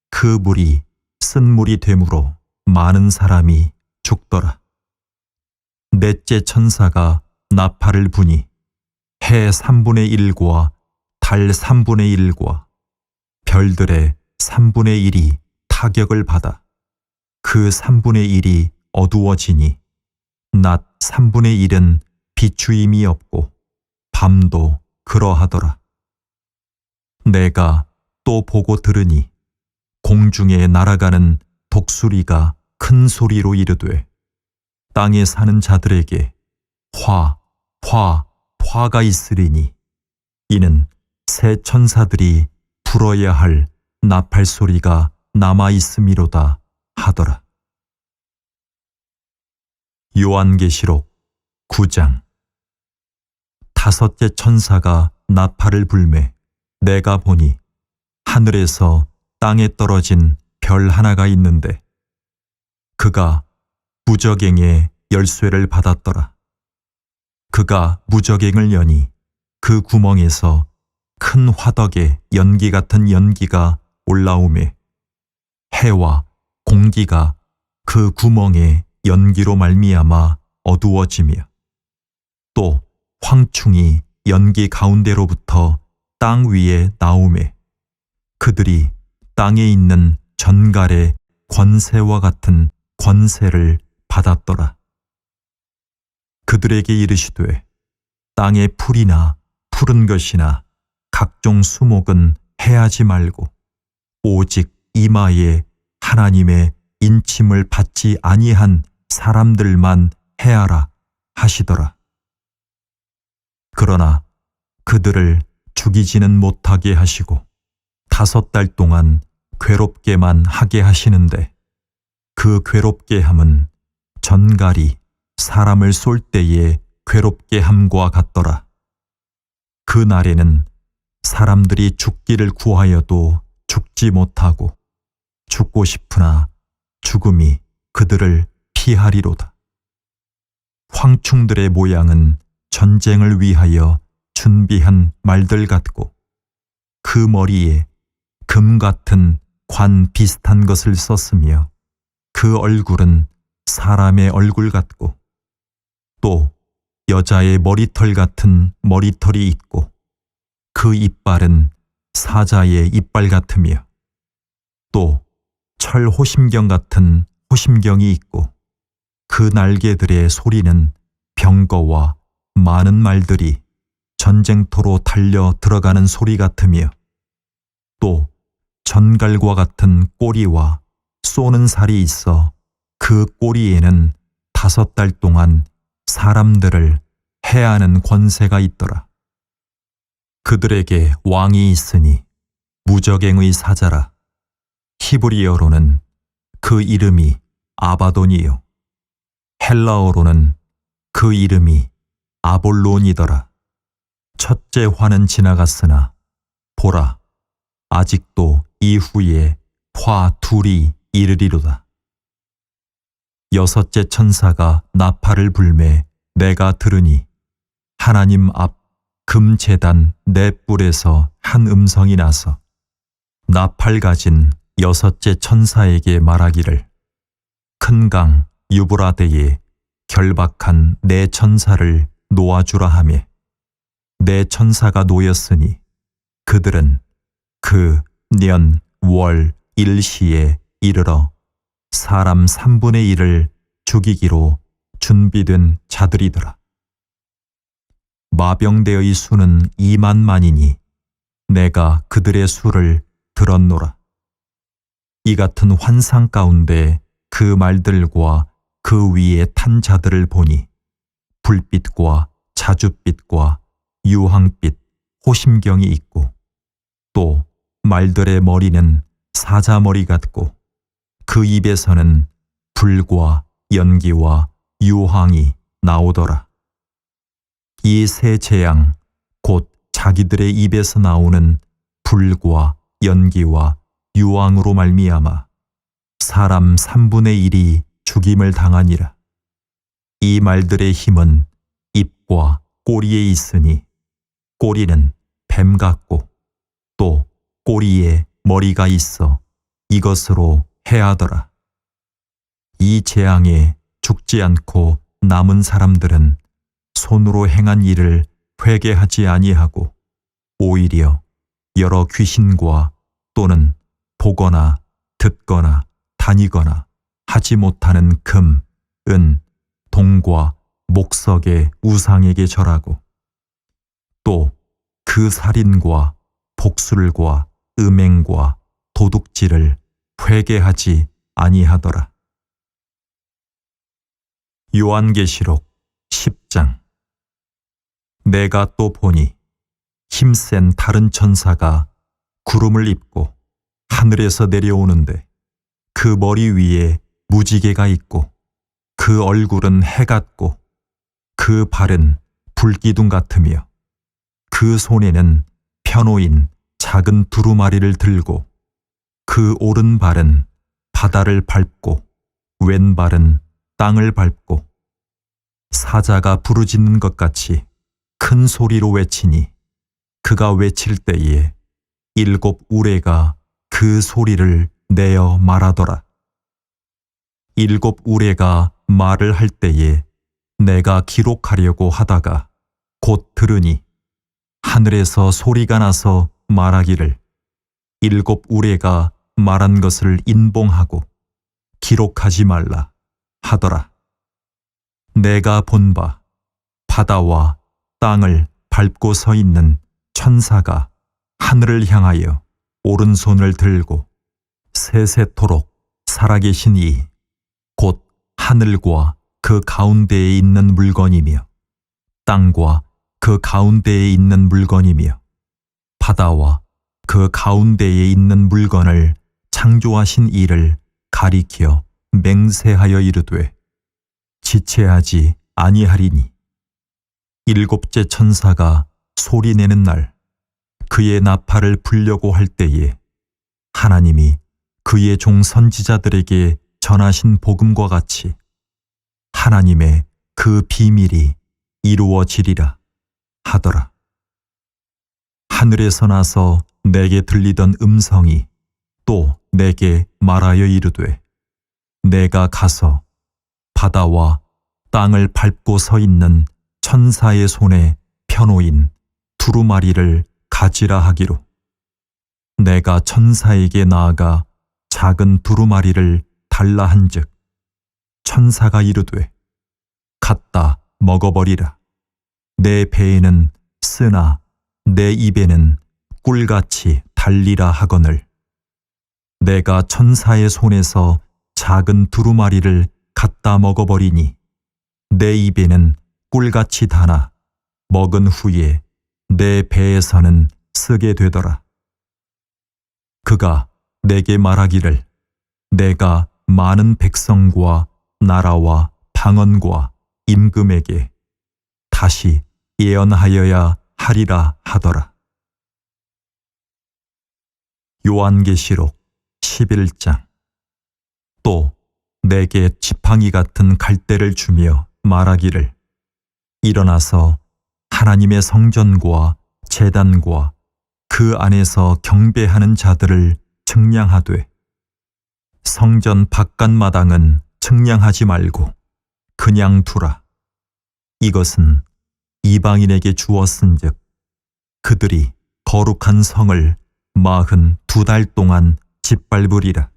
그 물이 쓴 물이 되므로 많은 사람이 죽더라. 넷째 천사가 나팔을 부니 해 3분의 1과 달 3분의 1과 별들의 3분의 1이 타격을 받아 그 3분의 1이 어두워지니 낮 3분의 1은 비추임이 없고 밤도 그러하더라. 내가 또 보고 들으니 공중에 날아가는 독수리가 큰 소리로 이르되 땅에 사는 자들에게 화, 화, 화가 있으리니 이는 새 천사들이 불어야 할 나팔 소리가 남아 있음이로다 하더라. 요한계시록 9장. 다섯째 천사가 나팔을 불매 내가 보니 하늘에서 땅에 떨어진 별 하나가 있는데 그가 무저갱의 열쇠를 받았더라. 그가 무저갱을 여니 그 구멍에서 큰 화덕에 연기 같은 연기가 올라오매 해와 공기가 그 구멍에 연기로 말미암아 어두워지며 또 황충이 연기 가운데로부터 땅 위에 나오매 그들이 땅에 있는 전갈의 권세와 같은 권세를 받았더라. 그들에게 이르시되 땅의 풀이나 푸른 것이나 각종 수목은 해하지 말고 오직 이마에 하나님의 인침을 받지 아니한 사람들만 해하라 하시더라. 그러나 그들을 죽이지는 못하게 하시고 5달 동안 괴롭게만 하게 하시는데 그 괴롭게 함은 전갈이 사람을 쏠 때에 괴롭게 함과 같더라. 그 날에는 사람들이 죽기를 구하여도 죽지 못하고 죽고 싶으나 죽음이 그들을 피하리로다. 황충들의 모양은 전쟁을 위하여 준비한 말들 같고 그 머리에 금 같은 관 비슷한 것을 썼으며 그 얼굴은 사람의 얼굴 같고 또 여자의 머리털 같은 머리털이 있고 그 이빨은 사자의 이빨 같으며 또 철 호심경 같은 호심경이 있고 그 날개들의 소리는 병거와 많은 말들이 전쟁터로 달려 들어가는 소리 같으며 또 전갈과 같은 꼬리와 쏘는 살이 있어 그 꼬리에는 5달 동안 사람들을 해하는 권세가 있더라. 그들에게 왕이 있으니 무저갱의 사자라. 히브리어로는 그 이름이 아바돈이요 헬라어로는 그 이름이 아볼론이더라. 첫째 화는 지나갔으나 보라 아직도 이후에 화 둘이 이르리로다. 6째 천사가 나팔을 불매 내가 들으니 하나님 앞 금제단 네 뿔에서 한 음성이 나서 나팔 가진 6째 천사에게 말하기를 큰 강 유브라데에 결박한 네 천사를 놓아주라 하며 네 천사가 놓였으니 그들은 그 년, 월, 일시에 이르러 사람 3분의 1을 죽이기로 준비된 자들이더라. 마병대의 수는 2만만이니 내가 그들의 수를 들었노라. 이 같은 환상 가운데 그 말들과 그 위에 탄 자들을 보니 불빛과 자줏빛과 유황빛, 호심경이 있고 또 말들의 머리는 사자머리 같고 그 입에서는 불과 연기와 유황이 나오더라. 이 세 재앙 곧 자기들의 입에서 나오는 불과 연기와 유황으로 말미암아 사람 3분의 1이 죽임을 당하니라. 이 말들의 힘은 입과 꼬리에 있으니 꼬리는 뱀 같고 또 꼬리에 머리가 있어 이것으로 해하더라. 이 재앙에 죽지 않고 남은 사람들은 손으로 행한 일을 회개하지 아니하고 오히려 여러 귀신과 또는 보거나 듣거나 다니거나 하지 못하는 금, 은, 동과 목석의 우상에게 절하고 또 그 살인과 복술과 음행과 도둑질을 회개하지 아니하더라. 요한계시록 10장. 내가 또 보니 힘센 다른 천사가 구름을 입고 하늘에서 내려오는데 그 머리 위에 무지개가 있고 그 얼굴은 해 같고 그 발은 불기둥 같으며 그 손에는 펴놓인 작은 두루마리를 들고 그 오른발은 바다를 밟고 왼발은 땅을 밟고 사자가 부르짖는 것 같이 큰 소리로 외치니 그가 외칠 때에 7 우레가 그 소리를 내어 말하더라. 7 우레가 말을 할 때에 내가 기록하려고 하다가 곧 들으니 하늘에서 소리가 나서 말하기를 7 우레가 말한 것을 인봉하고 기록하지 말라 하더라. 내가 본 바 바다와 땅을 밟고 서 있는 천사가 하늘을 향하여 오른손을 들고 세세토록 살아계신 이 곧 하늘과 그 가운데에 있는 물건이며 땅과 그 가운데에 있는 물건이며 바다와 그 가운데에 있는 물건을 창조하신 이를 가리켜 맹세하여 이르되 지체하지 아니하리니 7째 천사가 소리내는 날 그의 나팔을 불려고 할 때에 하나님이 그의 종 선지자들에게 전하신 복음과 같이 하나님의 그 비밀이 이루어지리라 하더라. 하늘에서 나서 내게 들리던 음성이 또 내게 말하여 이르되 내가 가서 바다와 땅을 밟고 서 있는 천사의 손에 펴놓인 두루마리를 가지라 하기로 내가 천사에게 나아가 작은 두루마리를 달라 한즉 천사가 이르되 갖다 먹어버리라. 내 배에는 쓰나 내 입에는 꿀같이 달리라 하거늘 내가 천사의 손에서 작은 두루마리를 갖다 먹어버리니 내 입에는 꿀같이 다나 먹은 후에 내 배에서는 쓰게 되더라. 그가 내게 말하기를 내가 많은 백성과 나라와 방언과 임금에게 다시 예언하여야 하리라 하더라. 요한계시록 11장. 또 내게 지팡이 같은 갈대를 주며 말하기를 일어나서 하나님의 성전과 제단과 그 안에서 경배하는 자들을 측량하되 성전 바깥마당은 측량하지 말고 그냥 두라. 이것은 이방인에게 주었은즉 그들이 거룩한 성을 42달 동안 짓밟으리라.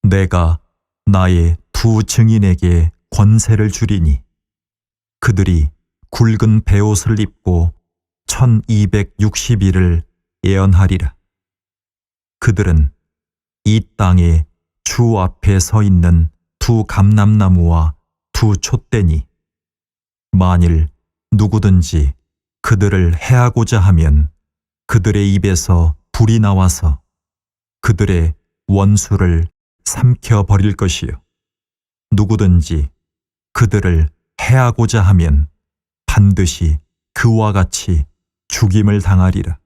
내가 나의 2 증인에게 권세를 주리니 그들이 굵은 베옷을 입고 1260일을 예언하리라. 그들은 이 땅의 주 앞에 서 있는 2 감람나무와 2 촛대니 만일 누구든지 그들을 해하고자 하면 그들의 입에서 불이 나와서 그들의 원수를 삼켜버릴 것이요 누구든지 그들을 해하고자 하면 반드시 그와 같이 죽임을 당하리라.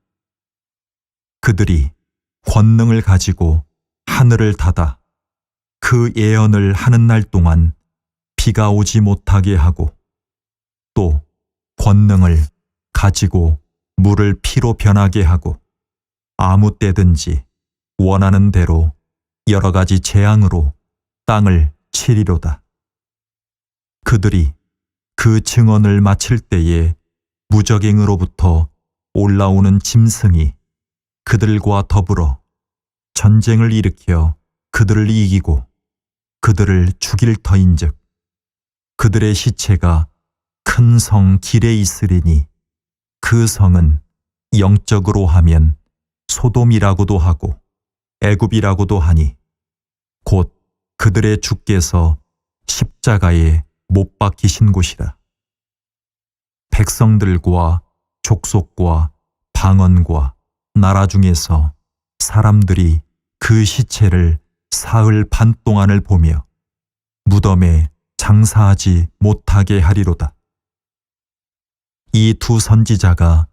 그들이 권능을 가지고 하늘을 닫아 그 예언을 하는 날 동안 비가 오지 못하게 하고 또 권능을 가지고 물을 피로 변하게 하고 아무 때든지 원하는 대로 여러 가지 재앙으로 땅을 치리로다. 그들이 그 증언을 마칠 때에 무적행으로부터 올라오는 짐승이 그들과 더불어 전쟁을 일으켜 그들을 이기고 그들을 죽일 터인즉 그들의 시체가 큰 성 길에 있으리니 그 성은 영적으로 하면 소돔이라고도 하고 애굽이라고도 하니 곧 그들의 주께서 십자가에 못 박히신 곳이라. 백성들과 족속과 방언과 나라 중에서 사람들이 그 시체를 사흘 반 동안을 보며 무덤에 장사하지 못하게 하리로다. 이 두 선지자가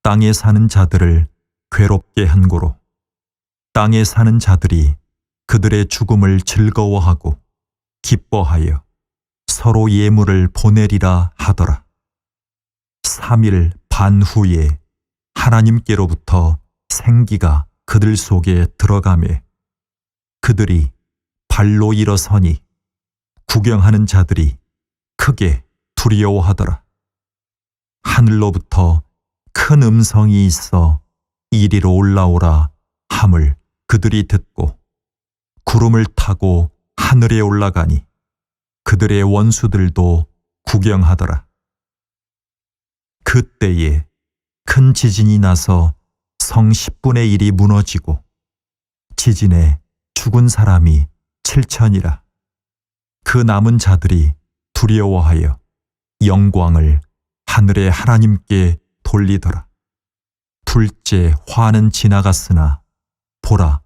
땅에 사는 자들을 괴롭게 한 고로 땅에 사는 자들이 그들의 죽음을 즐거워하고 기뻐하여 서로 예물을 보내리라 하더라. 3일 반 후에 하나님께로부터 생기가 그들 속에 들어가매 그들이 발로 일어서니 구경하는 자들이 크게 두려워하더라. 하늘로부터 큰 음성이 있어 이리로 올라오라 함을 그들이 듣고 구름을 타고 하늘에 올라가니 그들의 원수들도 구경하더라. 그때에 큰 지진이 나서 성 10분의 1이 무너지고 지진에 죽은 사람이 7천이라. 그 남은 자들이 두려워하여 영광을 하늘의 하나님께 돌리더라. 둘째 화는 지나갔으나 보라,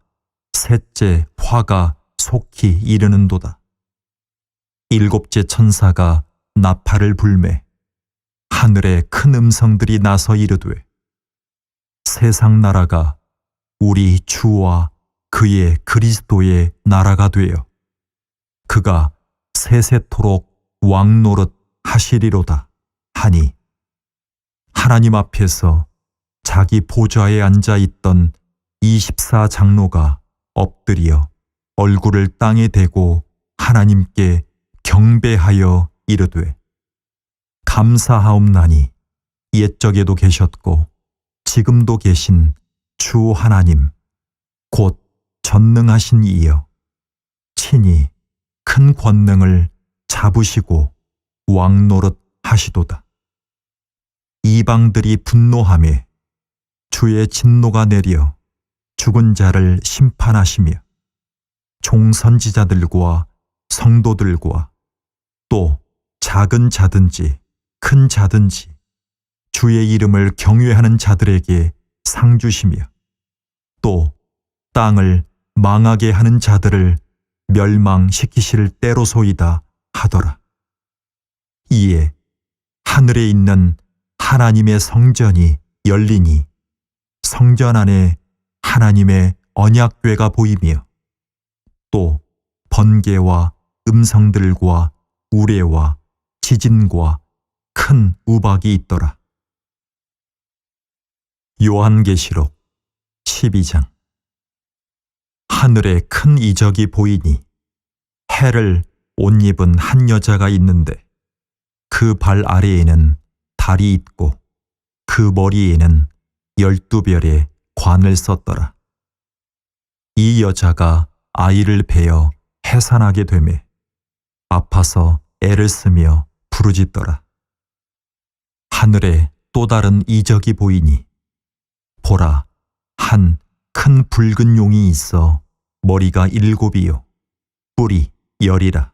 셋째 화가 속히 이르는도다. 일곱째 천사가 나팔을 불매 하늘에 큰 음성들이 나서 이르되 세상 나라가 우리 주와 그의 그리스도의 나라가 되어 그가 세세토록 왕노릇 하시리로다 하니 하나님 앞에서 자기 보좌에 앉아 있던 24장로가 엎드려 얼굴을 땅에 대고 하나님께 경배하여 이르되 감사하옵나니 옛적에도 계셨고 지금도 계신 주 하나님 곧 전능하신 이여 친히 큰 권능을 잡으시고 왕노릇 하시도다. 이방들이 분노하며 주의 진노가 내려 죽은 자를 심판하시며 종선지자들과 성도들과 또 작은 자든지 큰 자든지 주의 이름을 경외하는 자들에게 상 주시며 또 땅을 망하게 하는 자들을 멸망시키실 때로소이다 하더라. 이에 하늘에 있는 하나님의 성전이 열리니 성전 안에 하나님의 언약궤가 보이며 또 번개와 음성들과 우레와 지진과 큰 우박이 있더라. 요한계시록 12장. 하늘에 큰 이적이 보이니 해를 옷 입은 한 여자가 있는데 그 발 아래에는 달이 있고 그 머리에는 12별의 관을 썼더라. 이 여자가 아이를 베어 해산하게 되매 아파서 애를 쓰며 부르짖더라. 하늘에 또 다른 이적이 보이니 보라, 한 큰 붉은 용이 있어 머리가 7이요 뿔이 10이라.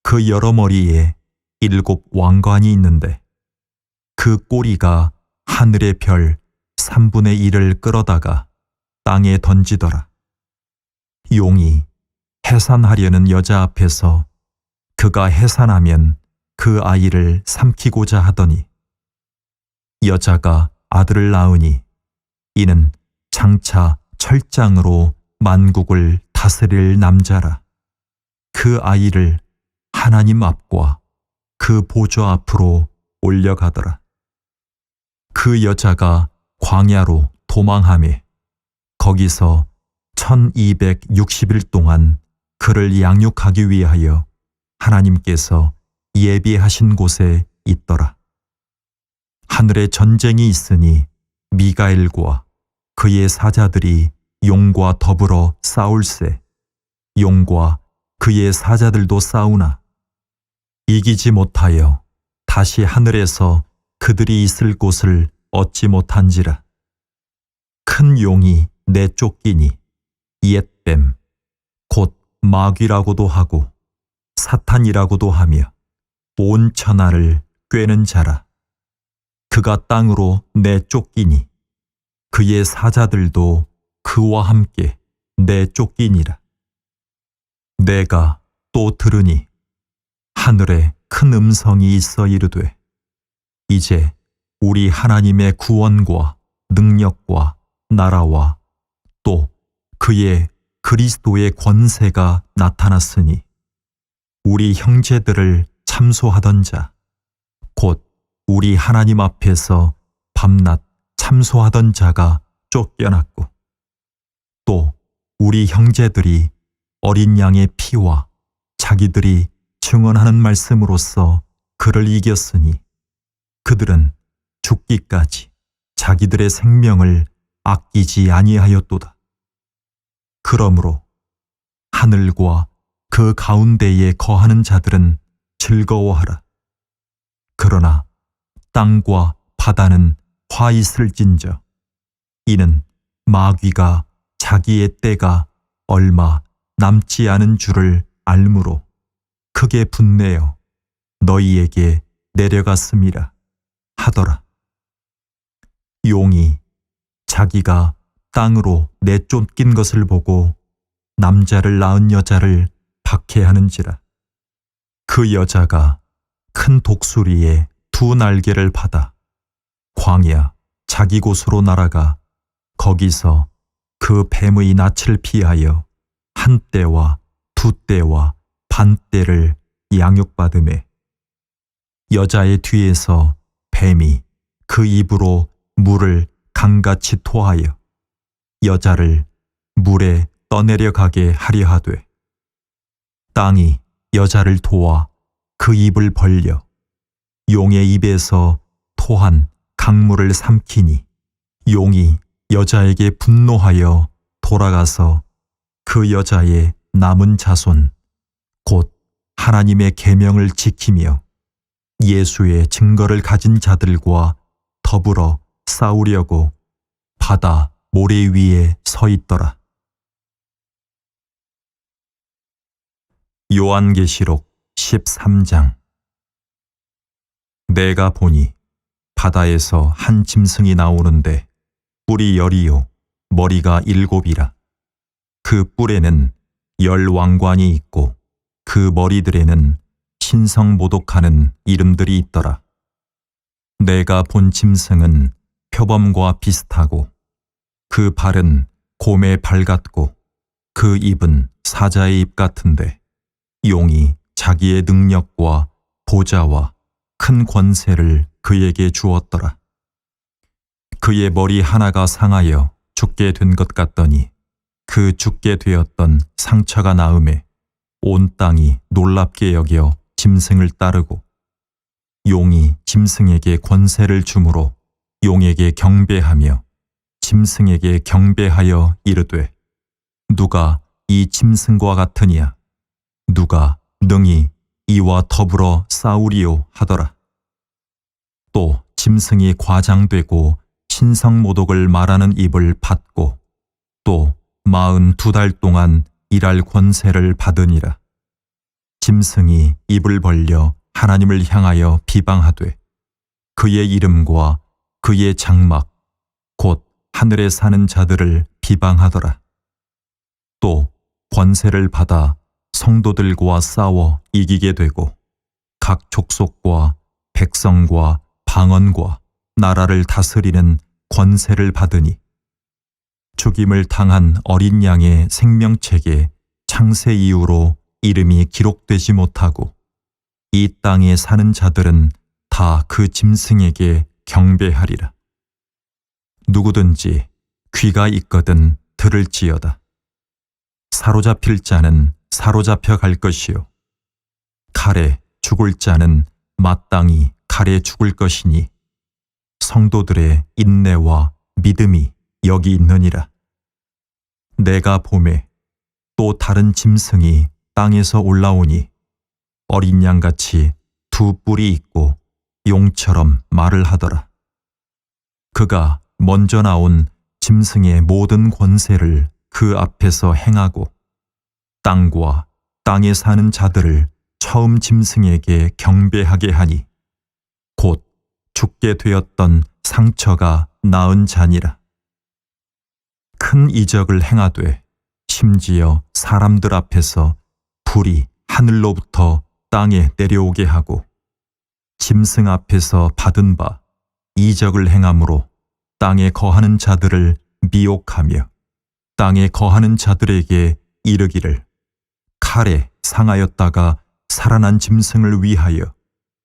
그 여러 머리에 7 왕관이 있는데 그 꼬리가 하늘의 별 3분의 1을 끌어다가 땅에 던지더라. 용이 해산하려는 여자 앞에서 그가 해산하면 그 아이를 삼키고자 하더니 여자가 아들을 낳으니 이는 장차 철장으로 만국을 다스릴 남자라. 그 아이를 하나님 앞과 그 보좌 앞으로 올려가더라. 그 여자가 광야로 도망하매 거기서 1260일 동안 그를 양육하기 위하여 하나님께서 예비하신 곳에 있더라. 하늘에 전쟁이 있으니 미가엘과 그의 사자들이 용과 더불어 싸울세. 용과 그의 사자들도 싸우나 이기지 못하여 다시 하늘에서 그들이 있을 곳을 얻지 못한지라. 큰 용이 내쫓기니 옛뱀 곧 마귀라고도 하고 사탄이라고도 하며 온 천하를 꿰는 자라. 그가 땅으로 내쫓기니 그의 사자들도 그와 함께 내쫓기니라. 내가 또 들으니 하늘에 큰 음성이 있어 이르되 이제 우리 하나님의 구원과 능력과 나라와 또 그의 그리스도의 권세가 나타났으니 우리 형제들을 참소하던 자 곧 우리 하나님 앞에서 밤낮 참소하던 자가 쫓겨났고 또 우리 형제들이 어린 양의 피와 자기들이 증언하는 말씀으로써 그를 이겼으니 그들은 죽기까지 자기들의 생명을 아끼지 아니하였도다. 그러므로 하늘과 그 가운데에 거하는 자들은 즐거워하라. 그러나 땅과 바다는 화 있을진저 이는 마귀가 자기의 때가 얼마 남지 않은 줄을 알므로 크게 분내어 너희에게 내려갔음이라 하더라. 용이 자기가 땅으로 내쫓긴 것을 보고 남자를 낳은 여자를 박해하는지라. 그 여자가 큰 독수리의 두 날개를 받아 광야 자기 곳으로 날아가 거기서 그 뱀의 낯을 피하여 한 때와 두 때와 반 때를 양육받으매 여자의 뒤에서 뱀이 그 입으로 물을 강같이 토하여 여자를 물에 떠내려가게 하려 하되 땅이 여자를 도와 그 입을 벌려 용의 입에서 토한 강물을 삼키니 용이 여자에게 분노하여 돌아가서 그 여자의 남은 자손 곧 하나님의 계명을 지키며 예수의 증거를 가진 자들과 더불어 싸우려고 바다 모래 위에 서 있더라. 요한계시록 13장. 내가 보니 바다에서 한 짐승이 나오는데 뿔이 10이요 머리가 7이라. 그 뿔에는 10 왕관이 있고 그 머리들에는 신성모독하는 이름들이 있더라. 내가 본 짐승은 표범과 비슷하고 그 발은 곰의 발 같고 그 입은 사자의 입 같은데 용이 자기의 능력과 보좌와 큰 권세를 그에게 주었더라. 그의 머리 하나가 상하여 죽게 된 것 같더니 그 죽게 되었던 상처가 나음에 온 땅이 놀랍게 여겨 짐승을 따르고 용이 짐승에게 권세를 주므로 용에게 경배하며 짐승에게 경배하여 이르되 누가 이 짐승과 같으냐 누가 능히 이와 더불어 싸우리요 하더라. 또 짐승이 과장되고 신성모독을 말하는 입을 받고 또 42달 동안 일할 권세를 받으니라. 짐승이 입을 벌려 하나님을 향하여 비방하되 그의 이름과 그의 장막 곧 하늘에 사는 자들을 비방하더라. 또 권세를 받아 성도들과 싸워 이기게 되고 각 족속과 백성과 방언과 나라를 다스리는 권세를 받으니 죽임을 당한 어린 양의 생명책에 창세 이후로 이름이 기록되지 못하고 이 땅에 사는 자들은 다 그 짐승에게 경배하리라. 누구든지 귀가 있거든 들을지어다. 사로잡힐 자는 사로잡혀 갈 것이요 칼에 죽을 자는 마땅히 칼에 죽을 것이니 성도들의 인내와 믿음이 여기 있느니라. 내가 보매 또 다른 짐승이 땅에서 올라오니 어린 양같이 두 뿔이 있고 용처럼 말을 하더라. 그가 먼저 나온 짐승의 모든 권세를 그 앞에서 행하고 땅과 땅에 사는 자들을 처음 짐승에게 경배하게 하니 곧 죽게 되었던 상처가 나은 자니라. 큰 이적을 행하되 심지어 사람들 앞에서 불이 하늘로부터 땅에 내려오게 하고 짐승 앞에서 받은 바 이적을 행함으로 땅에 거하는 자들을 미혹하며 땅에 거하는 자들에게 이르기를 칼에 상하였다가 살아난 짐승을 위하여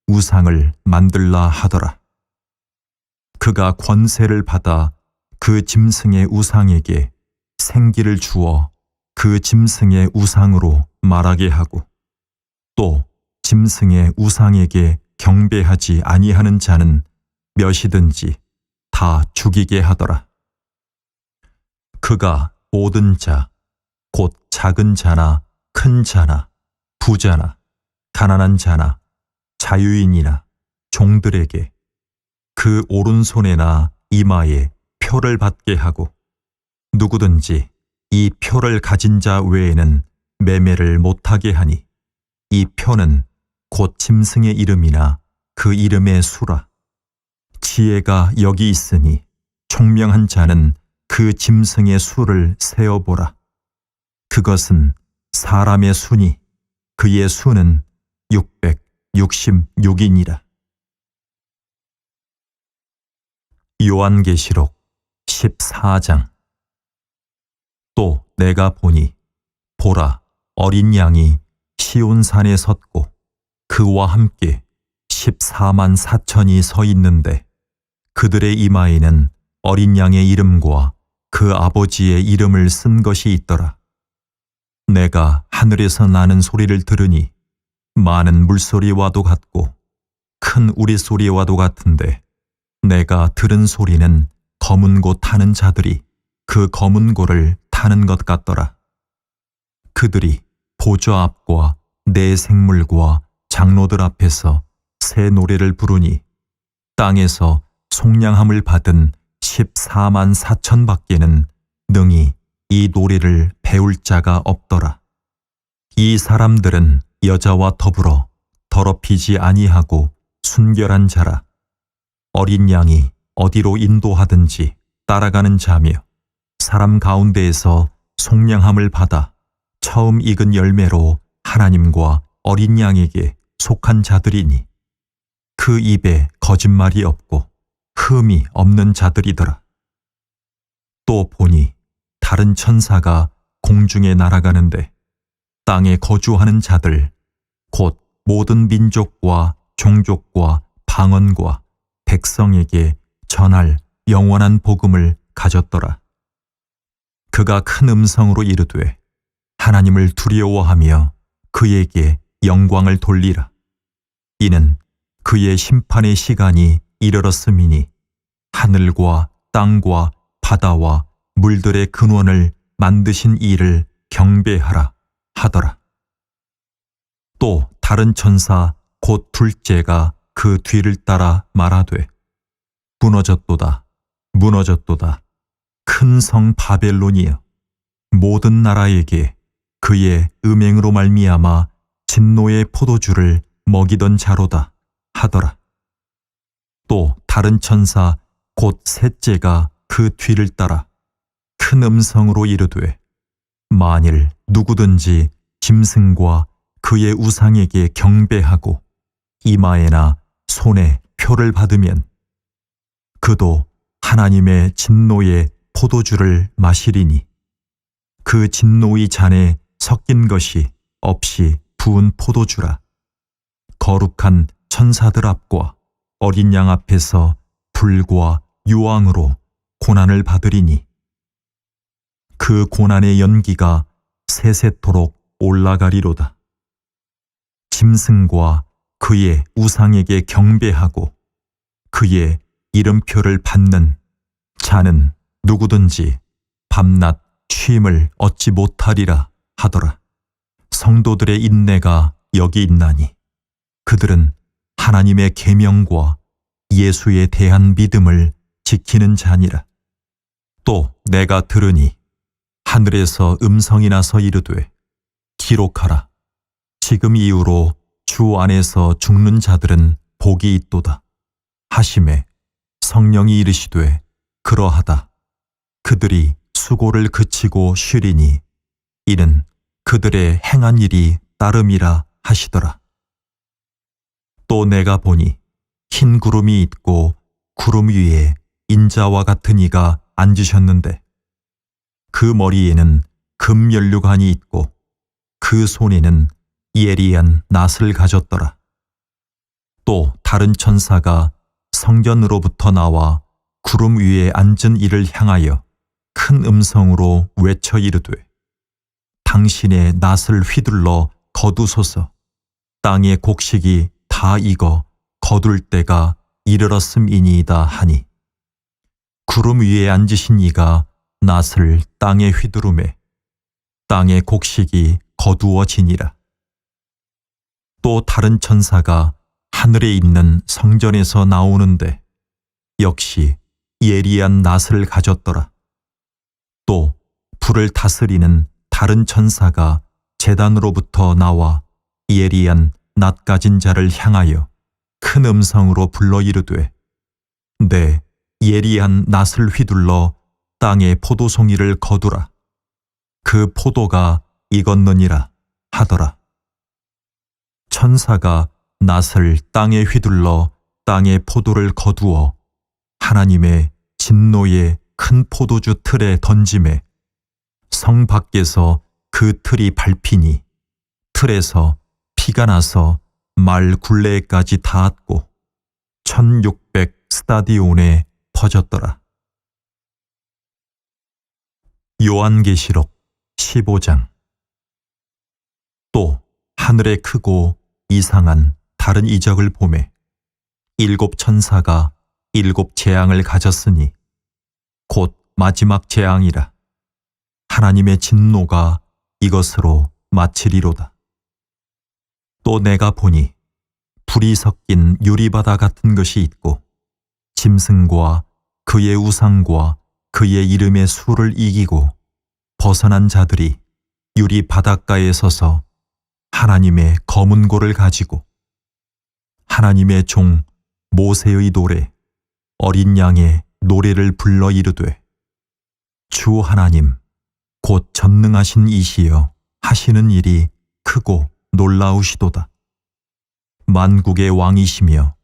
우상을 만들라 하더라. 그가 권세를 받아 그 짐승의 우상에게 생기를 주어 그 짐승의 우상으로 말하게 하고 또 짐승의 우상에게 경배하지 아니하는 자는 몇이든지 다 죽이게 하더라. 그가 모든 자, 곧 작은 자나 큰 자나 부자나 가난한 자나 자유인이나 종들에게 그 오른손에나 이마에 표를 받게 하고 누구든지 이 표를 가진 자 외에는 매매를 못하게 하니 이 표는 곧 짐승의 이름이나 그 이름의 수라. 지혜가 여기 있으니 총명한 자는 그 짐승의 수를 세어보라. 그것은 사람의 수니 그의 수는 666이니라. 요한계시록 14장. 또 내가 보니 보라 어린 양이 시온산에 섰고 그와 함께 14만 4천이 서 있는데 그들의 이마에는 어린 양의 이름과 그 아버지의 이름을 쓴 것이 있더라. 내가 하늘에서 나는 소리를 들으니 많은 물소리와도 같고 큰 우리소리와도 같은데 내가 들은 소리는 검은 고 타는 자들이 그 검은 고를 타는 것 같더라. 그들이 보좌 앞과 네 생물과 장로들 앞에서 새 노래를 부르니 땅에서 속량함을 받은 14만 4천 밖에는 능히 이 노래를 배울 자가 없더라. 이 사람들은 여자와 더불어 더럽히지 아니하고 순결한 자라. 어린 양이 어디로 인도하든지 따라가는 자며 사람 가운데에서 속량함을 받아 처음 익은 열매로 하나님과 어린 양에게 속한 자들이니 그 입에 거짓말이 없고 흠이 없는 자들이더라. 또 보니 다른 천사가 공중에 날아가는데 땅에 거주하는 자들 곧 모든 민족과 종족과 방언과 백성에게 전할 영원한 복음을 가졌더라. 그가 큰 음성으로 이르되 하나님을 두려워하며 그에게 영광을 돌리라. 이는 그의 심판의 시간이 이르렀음이니 하늘과 땅과 바다와 물들의 근원을 만드신 이를 경배하라 하더라. 또 다른 천사 곧 둘째가 그 뒤를 따라 말하되 무너졌도다 무너졌도다 큰 성 바벨론이여 모든 나라에게 그의 음행으로 말미암아 진노의 포도주를 먹이던 자로다 하더라. 또 다른 천사 곧 셋째가 그 뒤를 따라 큰 음성으로 이르되 만일 누구든지 짐승과 그의 우상에게 경배하고 이마에나 손에 표를 받으면 그도 하나님의 진노의 포도주를 마시리니 그 진노의 잔에 섞인 것이 없이 부은 포도주라. 거룩한 천사들 앞과 어린 양 앞에서 불과 유황으로 고난을 받으리니 그 고난의 연기가 세세토록 올라가리로다. 짐승과 그의 우상에게 경배하고 그의 이름표를 받는 자는 누구든지 밤낮 쉼을 얻지 못하리라 하더라. 성도들의 인내가 여기 있나니 그들은 하나님의 계명과 예수에 대한 믿음을 지키는 자니라. 또 내가 들으니 하늘에서 음성이 나서 이르되 기록하라. 지금 이후로 주 안에서 죽는 자들은 복이 있도다 하시매 성령이 이르시되 그러하다. 그들이 수고를 그치고 쉬리니 이는 그들의 행한 일이 따름이라 하시더라. 또 내가 보니 흰 구름이 있고 구름 위에 인자와 같은 이가 앉으셨는데 그 머리에는 금연류관이 있고 그 손에는 예리한 낫을 가졌더라. 또 다른 천사가 성전으로부터 나와 구름 위에 앉은 이를 향하여 큰 음성으로 외쳐 이르되 당신의 낫을 휘둘러 거두소서. 땅의 곡식이 다 익어 거둘 때가 이르렀음이니이다 하니 구름 위에 앉으신 이가 낫을 땅에 휘두르매 땅의 곡식이 거두어지니라. 또 다른 천사가 하늘에 있는 성전에서 나오는데 역시 예리한 낫을 가졌더라. 또 불을 다스리는 다른 천사가 제단으로부터 나와 예리한 낫 가진 자를 향하여 큰 음성으로 불러 이르되 내 예리한 낫을 휘둘러 땅에 포도송이를 거두라. 그 포도가 익었느니라 하더라. 천사가 낫을 땅에 휘둘러 땅에 포도를 거두어 하나님의 진노의 큰 포도주 틀에 던짐에 성 밖에서 그 틀이 밟히니 틀에서 피가 나서 말 굴레까지 닿았고 1600 스타디온에 퍼졌더라. 요한계시록 15장. 또 하늘에 크고 이상한 다른 이적을 보매 일곱 천사가 일곱 재앙을 가졌으니 곧 마지막 재앙이라. 하나님의 진노가 이것으로 마치리로다. 또 내가 보니 불이 섞인 유리바다 같은 것이 있고 짐승과 그의 우상과 그의 이름의 수를 이기고 벗어난 자들이 유리 바닷가에 서서 하나님의 검은 고를 가지고 하나님의 종 모세의 노래 어린 양의 노래를 불러 이르되 주 하나님 곧 전능하신 이시여 하시는 일이 크고 놀라우시도다. 만국의 왕이시며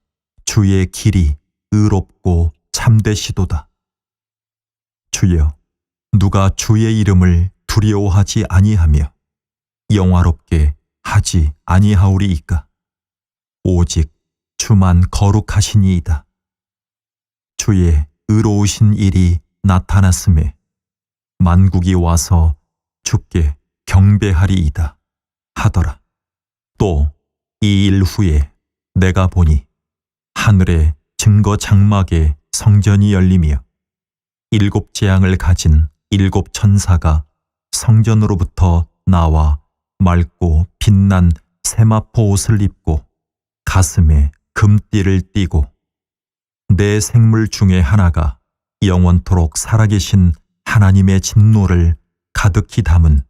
주의 길이 의롭고 참되시도다. 주여, 누가 주의 이름을 두려워하지 아니하며 영화롭게 하지 아니하오리이까. 오직 주만 거룩하시니이다. 주의 의로우신 일이 나타났음에 만국이 와서 주께 경배하리이다 하더라. 또 이 일 후에 내가 보니 하늘의 증거 장막에 성전이 열리며 일곱 재앙을 가진 일곱 천사가 성전으로부터 나와 맑고 빛난 세마포 옷을 입고 가슴에 금띠를 띠고 내 생물 중에 하나가 영원토록 살아계신 하나님의 진노를 가득히 담은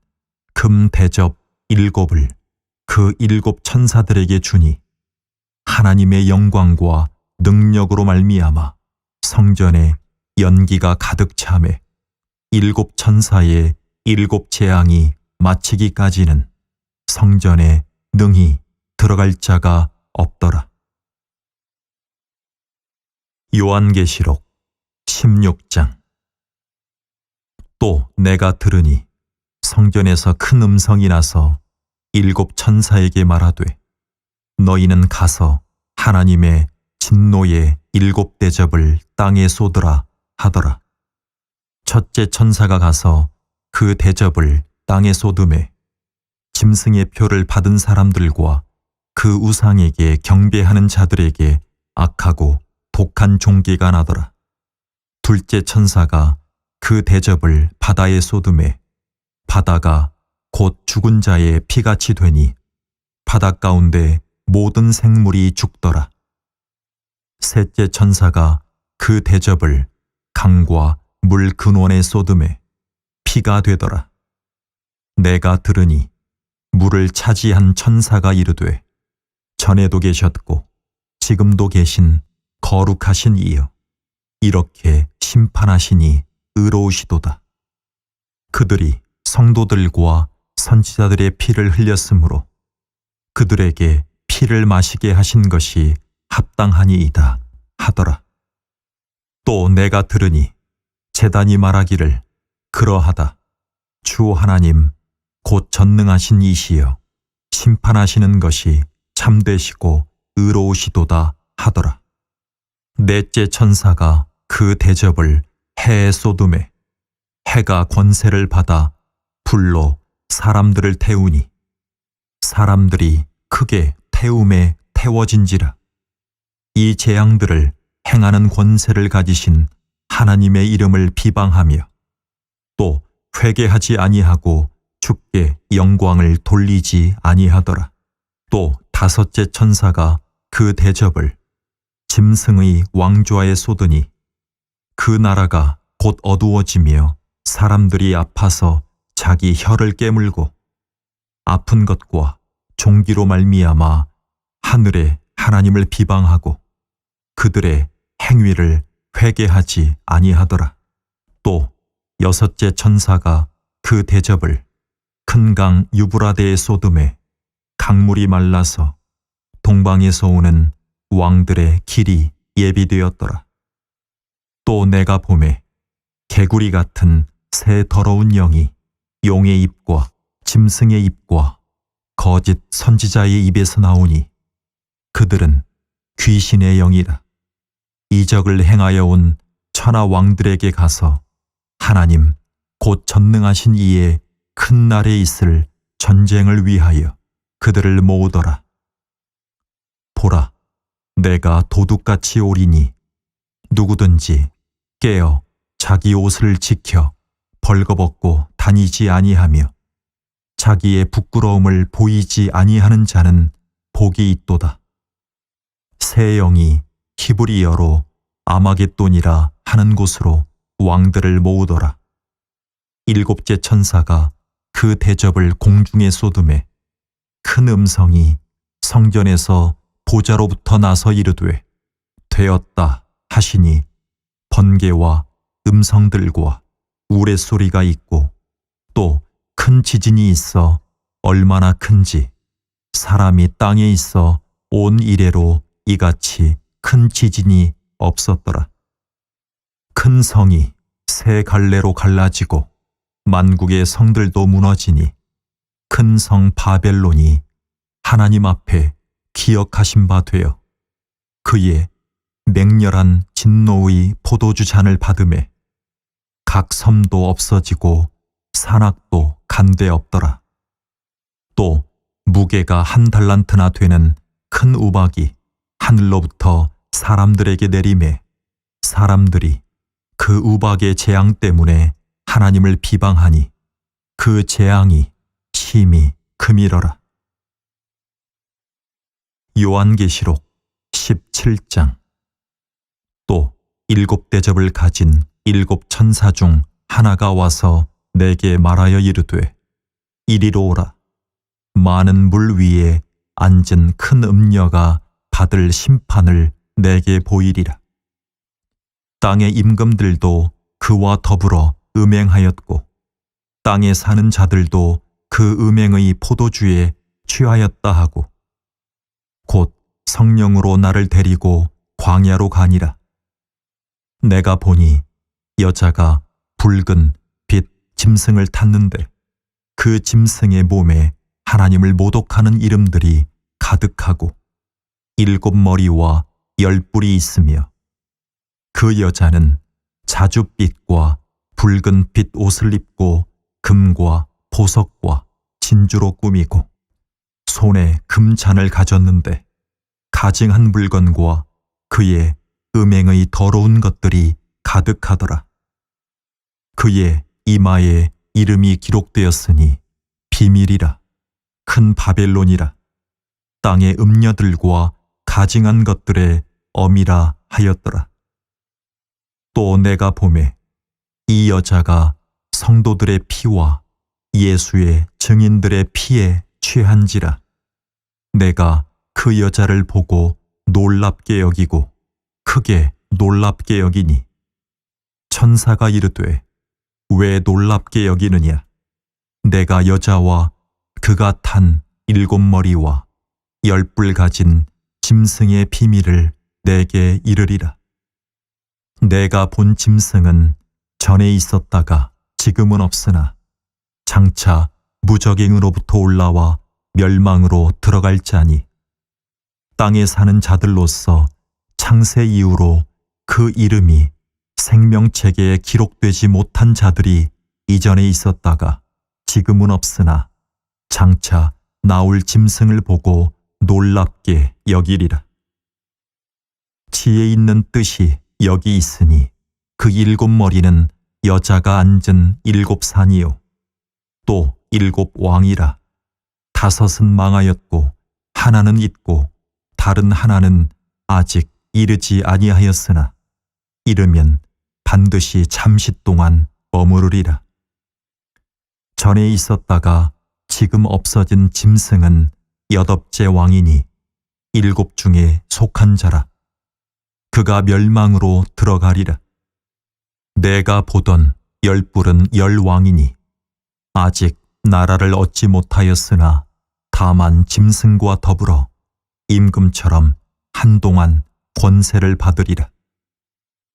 금 대접 일곱을 그 일곱 천사들에게 주니 하나님의 영광과 능력으로 말미암아 성전에 연기가 가득 차매 일곱 천사의 일곱 재앙이 마치기까지는 성전에 능히 들어갈 자가 없더라. 요한계시록 16장. 또 내가 들으니 성전에서 큰 음성이 나서 일곱 천사에게 말하되 너희는 가서 하나님의 진노의 일곱 대접을 땅에 쏟으라 하더라. 첫째 천사가 가서 그 대접을 땅에 쏟음에 짐승의 표를 받은 사람들과 그 우상에게 경배하는 자들에게 악하고 독한 종기가 나더라. 둘째 천사가 그 대접을 바다에 쏟음에 바다가 곧 죽은 자의 피같이 되니 바닷 가운데 모든 생물이 죽더라. 셋째 천사가 그 대접을 강과 물 근원에 쏟음에 피가 되더라. 내가 들으니 물을 차지한 천사가 이르되 전에도 계셨고 지금도 계신 거룩하신 이여, 이렇게 심판하시니 의로우시도다. 그들이 성도들과 선지자들의 피를 흘렸으므로 그들에게 피를 마시게 하신 것이 합당하니이다 하더라. 또 내가 들으니 제단이 말하기를 그러하다. 주 하나님 곧 전능하신 이시여, 심판하시는 것이 참되시고 의로우시도다 하더라. 넷째 천사가 그 대접을 해에 쏟음에 해가 권세를 받아 불로 사람들을 태우니 사람들이 크게 태움에 태워진지라. 이 재앙들을 행하는 권세를 가지신 하나님의 이름을 비방하며 또 회개하지 아니하고 주께 영광을 돌리지 아니하더라. 또 다섯째 천사가 그 대접을 짐승의 왕좌에 쏟으니 그 나라가 곧 어두워지며 사람들이 아파서 자기 혀를 깨물고 아픈 것과 종기로 말미암아 하늘의 하나님을 비방하고 그들의 행위를 회개하지 아니하더라. 또 여섯째 천사가 그 대접을 큰 강 유브라데의 쏟음에 강물이 말라서 동방에서 오는 왕들의 길이 예비되었더라. 또 내가 보매 개구리 같은 새 더러운 영이 용의 입과 짐승의 입과 거짓 선지자의 입에서 나오니 그들은 귀신의 영이라. 이적을 행하여 온 천하 왕들에게 가서 하나님 곧 전능하신 이의 큰 날에 있을 전쟁을 위하여 그들을 모으더라. 보라, 내가 도둑같이 오리니 누구든지 깨어 자기 옷을 지켜 벌거벗고 다니지 아니하며 자기의 부끄러움을 보이지 아니하는 자는 복이 있도다. 새 영이 히브리어로 아마겟돈이라 하는 곳으로 왕들을 모으더라. 일곱째 천사가 그 대접을 공중에 쏟음에 큰 음성이 성전에서 보좌로부터 나서 이르되 되었다 하시니 번개와 음성들과 우레소리가 있고 또 큰 지진이 있어 얼마나 큰지 사람이 땅에 있어 온 이래로 이같이 큰 지진이 없었더라. 큰 성이 세 갈래로 갈라지고 만국의 성들도 무너지니 큰 성 바벨론이 하나님 앞에 기억하신 바 되어 그의 맹렬한 진노의 포도주 잔을 받음에 각 섬도 없어지고 산악도 간데 없더라. 또 무게가 한 달란트나 되는 큰 우박이 하늘로부터 사람들에게 내림에 사람들이 그 우박의 재앙 때문에 하나님을 비방하니 그 재앙이 심히 크밀어라. 요한계시록 17장. 또 일곱 대접을 가진 일곱 천사 중 하나가 와서 내게 말하여 이르되 이리로 오라. 많은 물 위에 앉은 큰 음녀가 받을 심판을 내게 보이리라. 땅의 임금들도 그와 더불어 음행하였고 땅에 사는 자들도 그 음행의 포도주에 취하였다 하고 곧 성령으로 나를 데리고 광야로 가니라. 내가 보니 여자가 붉은 빛 짐승을 탔는데 그 짐승의 몸에 하나님을 모독하는 이름들이 가득하고 일곱 머리와 열 뿔이 있으며 그 여자는 자줏빛과 붉은 빛 옷을 입고 금과 보석과 진주로 꾸미고 손에 금잔을 가졌는데 가증한 물건과 그의 음행의 더러운 것들이 가득하더라. 그의 이마에 이름이 기록되었으니 비밀이라. 큰 바벨론이라. 땅의 음녀들과 가증한 것들의 엄이라 하였더라. 또 내가 보매 이 여자가 성도들의 피와 예수의 증인들의 피에 취한지라. 내가 그 여자를 보고 놀랍게 여기고 크게 놀랍게 여기니 천사가 이르되 왜 놀랍게 여기느냐. 내가 여자와 그가 탄 7머리와 10뿔 가진 짐승의 비밀을 내게 이르리라. 내가 본 짐승은 전에 있었다가 지금은 없으나 장차 무적행으로부터 올라와 멸망으로 들어갈 자니 땅에 사는 자들로서 창세 이후로 그 이름이 생명책에 기록되지 못한 자들이 이전에 있었다가 지금은 없으나 장차 나올 짐승을 보고 놀랍게 여기리라. 지혜 있는 뜻이 여기 있으니 그 7머리는 여자가 앉은 7산이요 또 7왕이라. 5은 망하였고 하나는 있고 다른 하나는 아직 이르지 아니하였으나 이르면 반드시 잠시 동안 머무르리라. 전에 있었다가 지금 없어진 짐승은 8째 왕이니 7 중에 속한 자라. 그가 멸망으로 들어가리라. 내가 보던 10뿔은 10왕이니 아직 나라를 얻지 못하였으나 다만 짐승과 더불어 임금처럼 한동안 권세를 받으리라.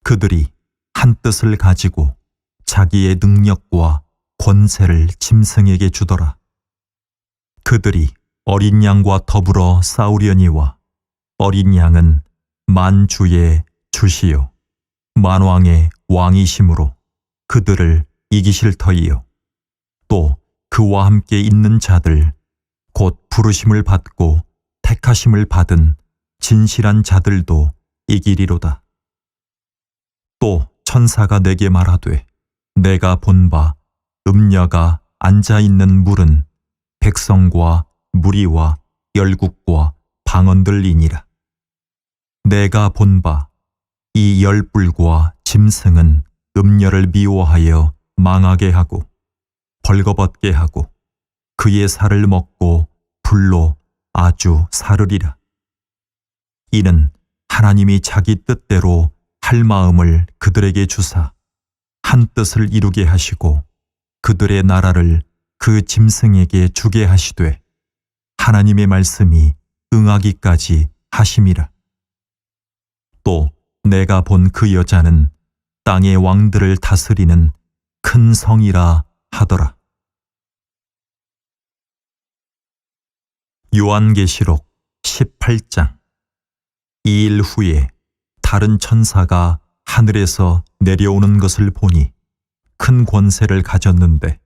그들이 한 뜻을 가지고 자기의 능력과 권세를 짐승에게 주더라. 그들이 어린 양과 더불어 싸우려니와 어린 양은 만주의 주시요 만왕의 왕이심으로 그들을 이기실 터이요 또 그와 함께 있는 자들 곧 부르심을 받고 택하심을 받은 진실한 자들도 이기리로다. 또 천사가 내게 말하되 내가 본 바 음녀가 앉아있는 물은 백성과 무리와 열국과 방언들이니라. 내가 본 바 이 10뿔과 짐승은 음녀를 미워하여 망하게 하고 벌거벗게 하고 그의 살을 먹고 불로 아주 사르리라. 이는 하나님이 자기 뜻대로 할 마음을 그들에게 주사 한 뜻을 이루게 하시고 그들의 나라를 그 짐승에게 주게 하시되 하나님의 말씀이 응하기까지 하심이라. 또 내가 본 그 여자는 땅의 왕들을 다스리는 큰 성이라 하더라. 요한계시록 18장. 2일 후에 다른 천사가 하늘에서 내려오는 것을 보니 큰 권세를 가졌는데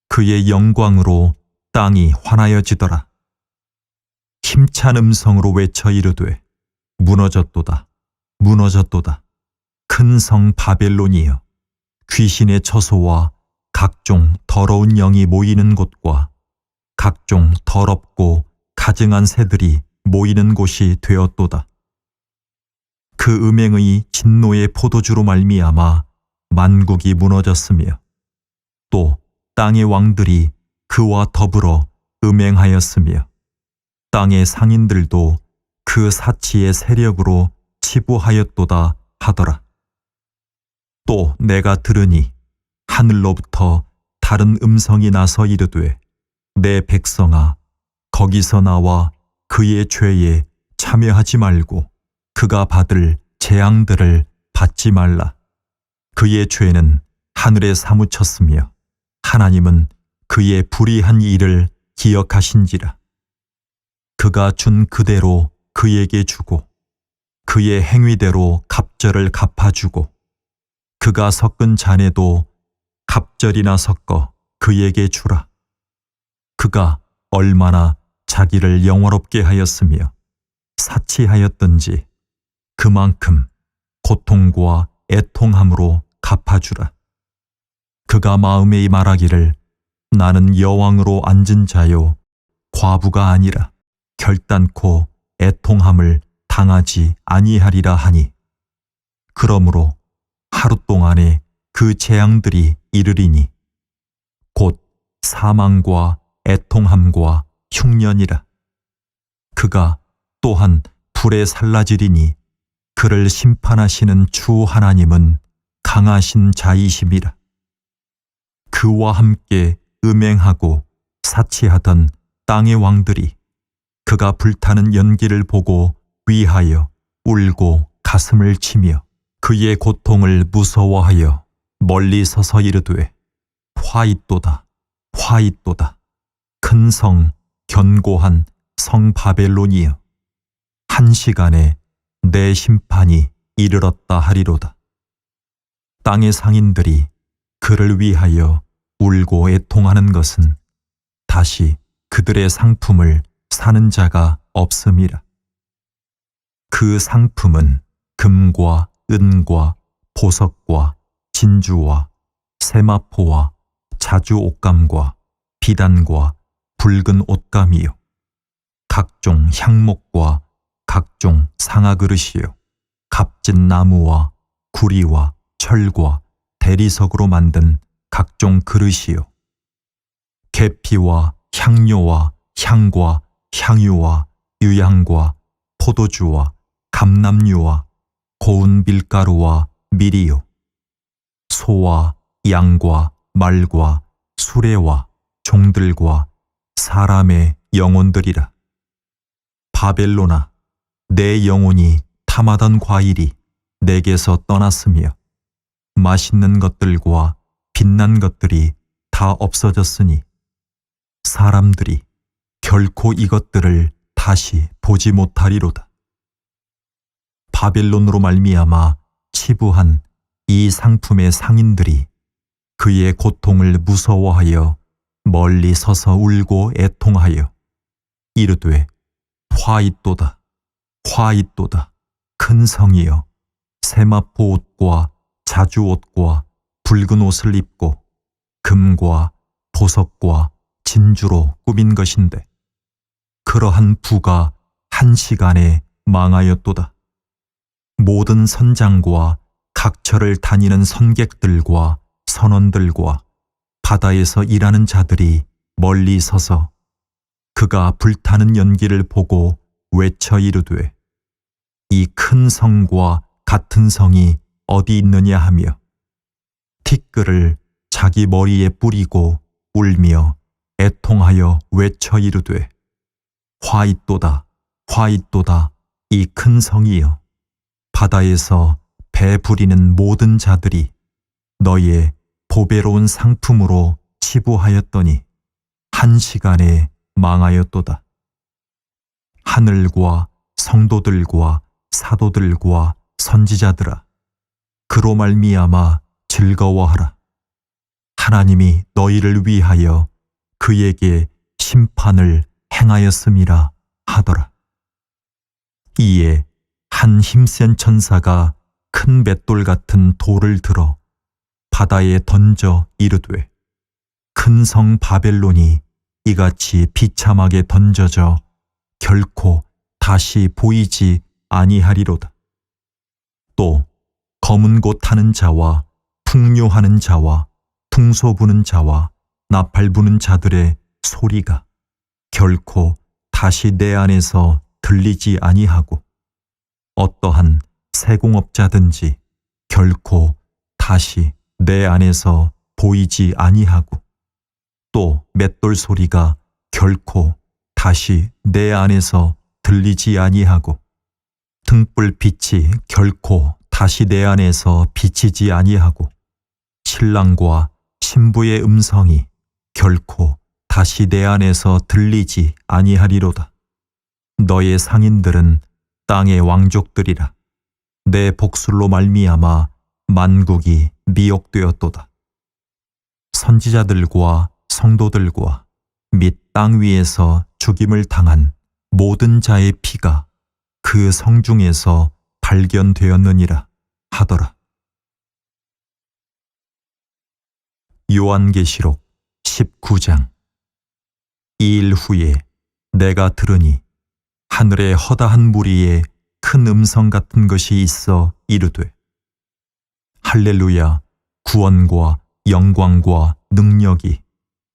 그의 영광으로 땅이 환하여지더라. 힘찬 음성으로 외쳐 이르되 무너졌도다 무너졌도다. 큰 성 바벨론이여 귀신의 처소와 각종 더러운 영이 모이는 곳과 각종 더럽고 가증한 새들이 모이는 곳이 되었도다. 그 음행의 진노의 포도주로 말미암아 만국이 무너졌으며 또 땅의 왕들이 그와 더불어 음행하였으며 땅의 상인들도 그 사치의 세력으로 치부하였도다 하더라. 또 내가 들으니 하늘로부터 다른 음성이 나서 이르되 내 백성아 거기서 나와 그의 죄에 참여하지 말고 그가 받을 재앙들을 받지 말라. 그의 죄는 하늘에 사무쳤으며 하나님은 그의 불의한 일을 기억하신지라. 그가 준 그대로 그에게 주고 그의 행위대로 갑절을 갚아주고 그가 섞은 잔에도 갑절이나 섞어 그에게 주라. 그가 얼마나 자기를 영화롭게 하였으며 사치하였던지 그만큼 고통과 애통함으로 갚아주라. 그가 마음에 말하기를 나는 여왕으로 앉은 자요 과부가 아니라 결단코 애통함을 당하지 아니하리라 하니 그러므로 하루 동안에 그 재앙들이 이르리니 곧 사망과 애통함과 흉년이라. 그가 또한 불에 살라지리니 그를 심판하시는 주 하나님은 강하신 자이심이라. 그와 함께 음행하고 사치하던 땅의 왕들이 그가 불타는 연기를 보고 위하여 울고 가슴을 치며 그의 고통을 무서워하여 멀리 서서 이르되 화 있도다, 화 있도다. 큰 성, 견고한 성 바벨론이여. 한 시간에 내 심판이 이르렀다 하리로다. 땅의 상인들이 그를 위하여 울고 애통하는 것은 다시 그들의 상품을 사는 자가 없음이라. 그 상품은 금과 은과 보석과 진주와 세마포와 자주 옷감과 비단과 붉은 옷감이요 각종 향목과 각종 상아그릇이요 값진 나무와 구리와 철과 대리석으로 만든 각종 그릇이요 계피와 향료와 향과 향유와 유향과 포도주와 감람류와 고운 밀가루와 밀이요 소와 양과 말과 수레와 종들과 사람의 영혼들이라. 바벨론아, 내 영혼이 탐하던 과일이 내게서 떠났으며 맛있는 것들과 빛난 것들이 다 없어졌으니 사람들이 결코 이것들을 다시 보지 못하리로다. 바벨론으로 말미암아 치부한 이 상품의 상인들이 그의 고통을 무서워하여 멀리 서서 울고 애통하여 이르되 화 있도다, 화 있도다. 큰 성이여 세마포 옷과 자주 옷과 붉은 옷을 입고 금과 보석과 진주로 꾸민 것인데 그러한 부가 한 시간에 망하였도다. 모든 선장과 각처를 다니는 선객들과 선원들과 바다에서 일하는 자들이 멀리 서서 그가 불타는 연기를 보고 외쳐 이르되 이 큰 성과 같은 성이 어디 있느냐 하며 티끌을 자기 머리에 뿌리고 울며 애통하여 외쳐 이르되 화 있도다, 화 있도다. 이 큰 성이여 바다에서 배 부리는 모든 자들이 너의 보배로운 상품으로 치부하였더니 한 시간에 망하였도다. 하늘과 성도들과 사도들과 선지자들아, 그로 말미암아 즐거워하라. 하나님이 너희를 위하여 그에게 심판을 행하였음이라 하더라. 이에 한 힘센 천사가 큰 맷돌 같은 돌을 들어 바다에 던져 이르되 큰 성 바벨론이 이같이 비참하게 던져져 결코 다시 보이지 아니하리로다. 또 검은 곳 타는 자와 풍요하는 자와 퉁소 부는 자와 나팔 부는 자들의 소리가 결코 다시 내 안에서 들리지 아니하고 어떠한 세공업자든지 결코 다시 내 안에서 보이지 아니하고 또 맷돌 소리가 결코 다시 내 안에서 들리지 아니하고 등불빛이 결코 다시 내 안에서 비치지 아니하고 신랑과 신부의 음성이 결코 다시 내 안에서 들리지 아니하리로다. 너의 상인들은 땅의 왕족들이라. 내 복술로 말미암아 만국이 미혹되었도다. 선지자들과 성도들과 및 땅 위에서 죽임을 당한 모든 자의 피가 그 성중에서 발견되었느니라 하더라. 요한계시록 19장. 이 일 후에 내가 들으니 하늘의 허다한 무리에 큰 음성 같은 것이 있어 이르되 할렐루야 구원과 영광과 능력이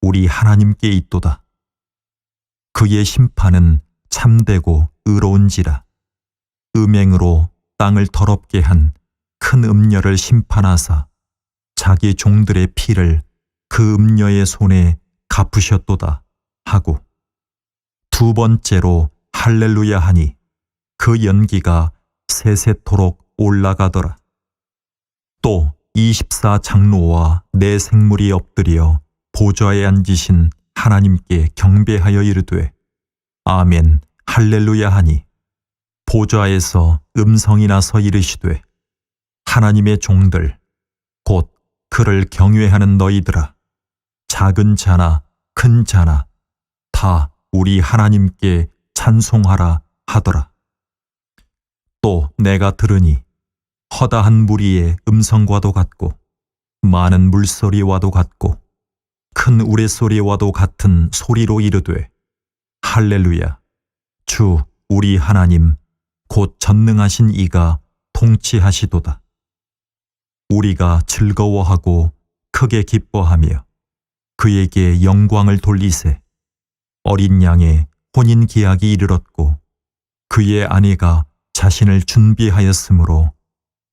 우리 하나님께 있도다. 그의 심판은 참되고 의로운지라. 음행으로 땅을 더럽게 한 큰 음녀를 심판하사 자기 종들의 피를 그 음녀의 손에 갚으셨도다 하고 두 번째로 할렐루야 하니 그 연기가 세세토록 올라가더라. 또 24장로와 네 생물이 엎드려 보좌에 앉으신 하나님께 경배하여 이르되 아멘 할렐루야 하니 보좌에서 음성이 나서 이르시되 하나님의 종들 곧 그를 경외하는 너희들아 작은 자나 큰 자나 다 우리 하나님께 찬송하라 하더라. 또 내가 들으니 허다한 무리의 음성과도 같고 많은 물소리와도 같고 큰 우레소리와도 같은 소리로 이르되 할렐루야 주 우리 하나님 곧 전능하신 이가 통치하시도다. 우리가 즐거워하고 크게 기뻐하며 그에게 영광을 돌리세. 어린 양의 혼인 기약이 이르렀고 그의 아내가 자신을 준비하였으므로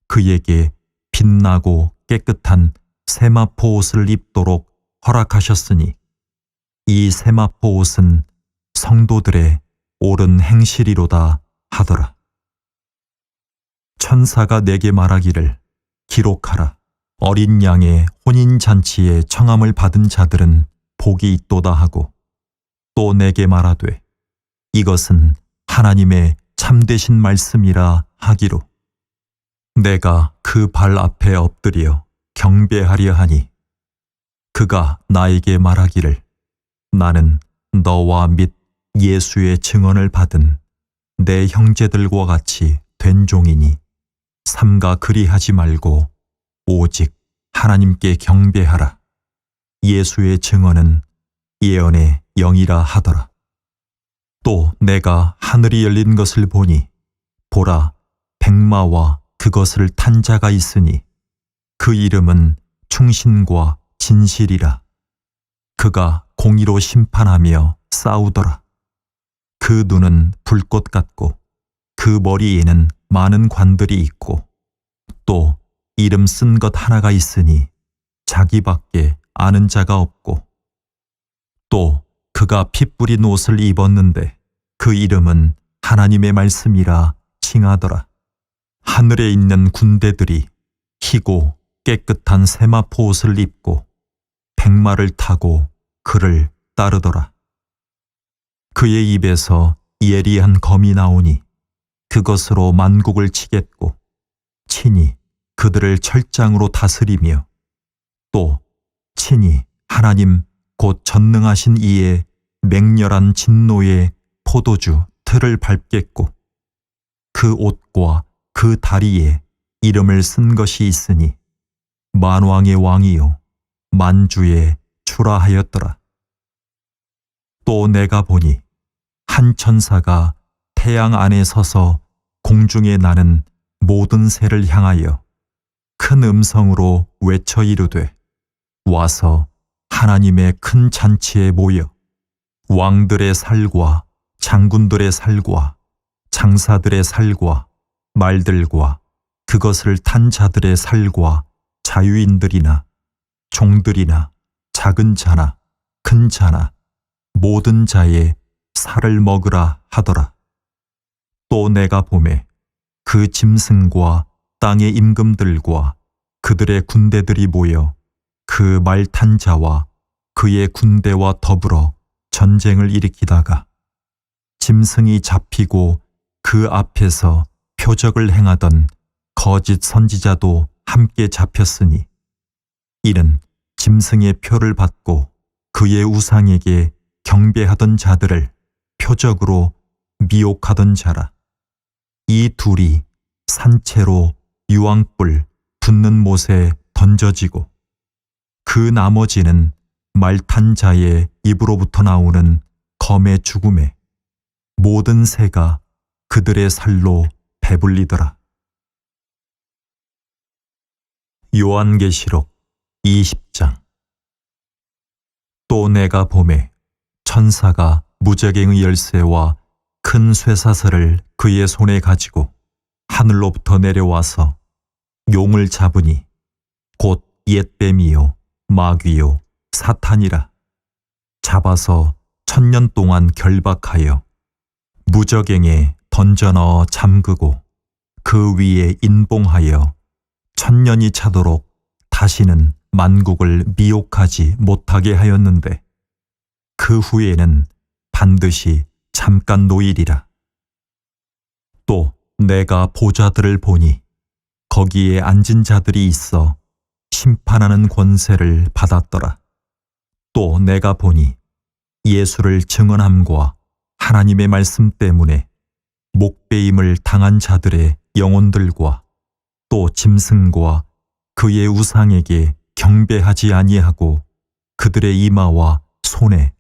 그에게 빛나고 깨끗한 세마포 옷을 입도록 허락하셨으니 이 세마포 옷은 성도들의 옳은 행실이로다 하더라. 천사가 내게 말하기를 기록하라. 어린 양의 혼인잔치에 청함을 받은 자들은 복이 있도다 하고 또 내게 말하되 이것은 하나님의 참되신 말씀이라 하기로 내가 그 발 앞에 엎드려 경배하려 하니 그가 나에게 말하기를 나는 너와 및 예수의 증언을 받은 내 형제들과 같이 된 종이니 삼가 그리하지 말고 오직 하나님께 경배하라. 예수의 증언은 예언의 영이라 하더라. 또 내가 하늘이 열린 것을 보니 보라 백마와 그것을 탄 자가 있으니 그 이름은 충신과 진실이라. 그가 공의로 심판하며 싸우더라. 그 눈은 불꽃 같고 그 머리에는 많은 관들이 있고 또 이름 쓴 것 하나가 있으니 자기밖에 아는 자가 없고 또 그가 피 뿌린 옷을 입었는데 그 이름은 하나님의 말씀이라 칭하더라. 하늘에 있는 군대들이 희고 깨끗한 세마포 옷을 입고 백마를 타고 그를 따르더라. 그의 입에서 예리한 검이 나오니 그것으로 만국을 치겠고 친히 그들을 철장으로 다스리며 또 친히 하나님 곧 전능하신 이의 맹렬한 진노의 포도주 틀을 밟겠고 그 옷과 그 다리에 이름을 쓴 것이 있으니 만왕의 왕이요 만주의 주라 하였더라. 또 내가 보니 한 천사가 태양 안에 서서 공중에 나는 모든 새를 향하여 큰 음성으로 외쳐 이르되 와서 하나님의 큰 잔치에 모여 왕들의 살과 장군들의 살과 장사들의 살과 말들과 그것을 탄 자들의 살과 자유인들이나 종들이나 작은 자나 큰 자나 모든 자의 살을 먹으라 하더라. 또 내가 보매 그 짐승과 땅의 임금들과 그들의 군대들이 모여 그 말 탄 자와 그의 군대와 더불어 전쟁을 일으키다가 짐승이 잡히고 그 앞에서 표적을 행하던 거짓 선지자도 함께 잡혔으니 이는 짐승의 표를 받고 그의 우상에게 경배하던 자들을 표적으로 미혹하던 자라. 이 둘이 산채로 유황불 붙는 못에 던져지고 그 나머지는 말 탄 자의 입으로부터 나오는 검의 죽음에 모든 새가 그들의 살로 배불리더라. 요한계시록 20장. 또 내가 보매 천사가 무저갱의 열쇠와 큰 쇠사슬을 그의 손에 가지고 하늘로부터 내려와서 용을 잡으니 곧 옛뱀이요 마귀요 사탄이라. 잡아서 1000년 동안 결박하여 무저갱에 던져 넣어 잠그고 그 위에 인봉하여 1000년이 차도록 다시는 만국을 미혹하지 못하게 하였는데 그 후에는 반드시 잠깐 노일이라. 또 내가 보좌들을 보니 거기에 앉은 자들이 있어 심판하는 권세를 받았더라. 또 내가 보니 예수를 증언함과 하나님의 말씀 때문에 목베임을 당한 자들의 영혼들과 또 짐승과 그의 우상에게 경배하지 아니하고 그들의 이마와 손에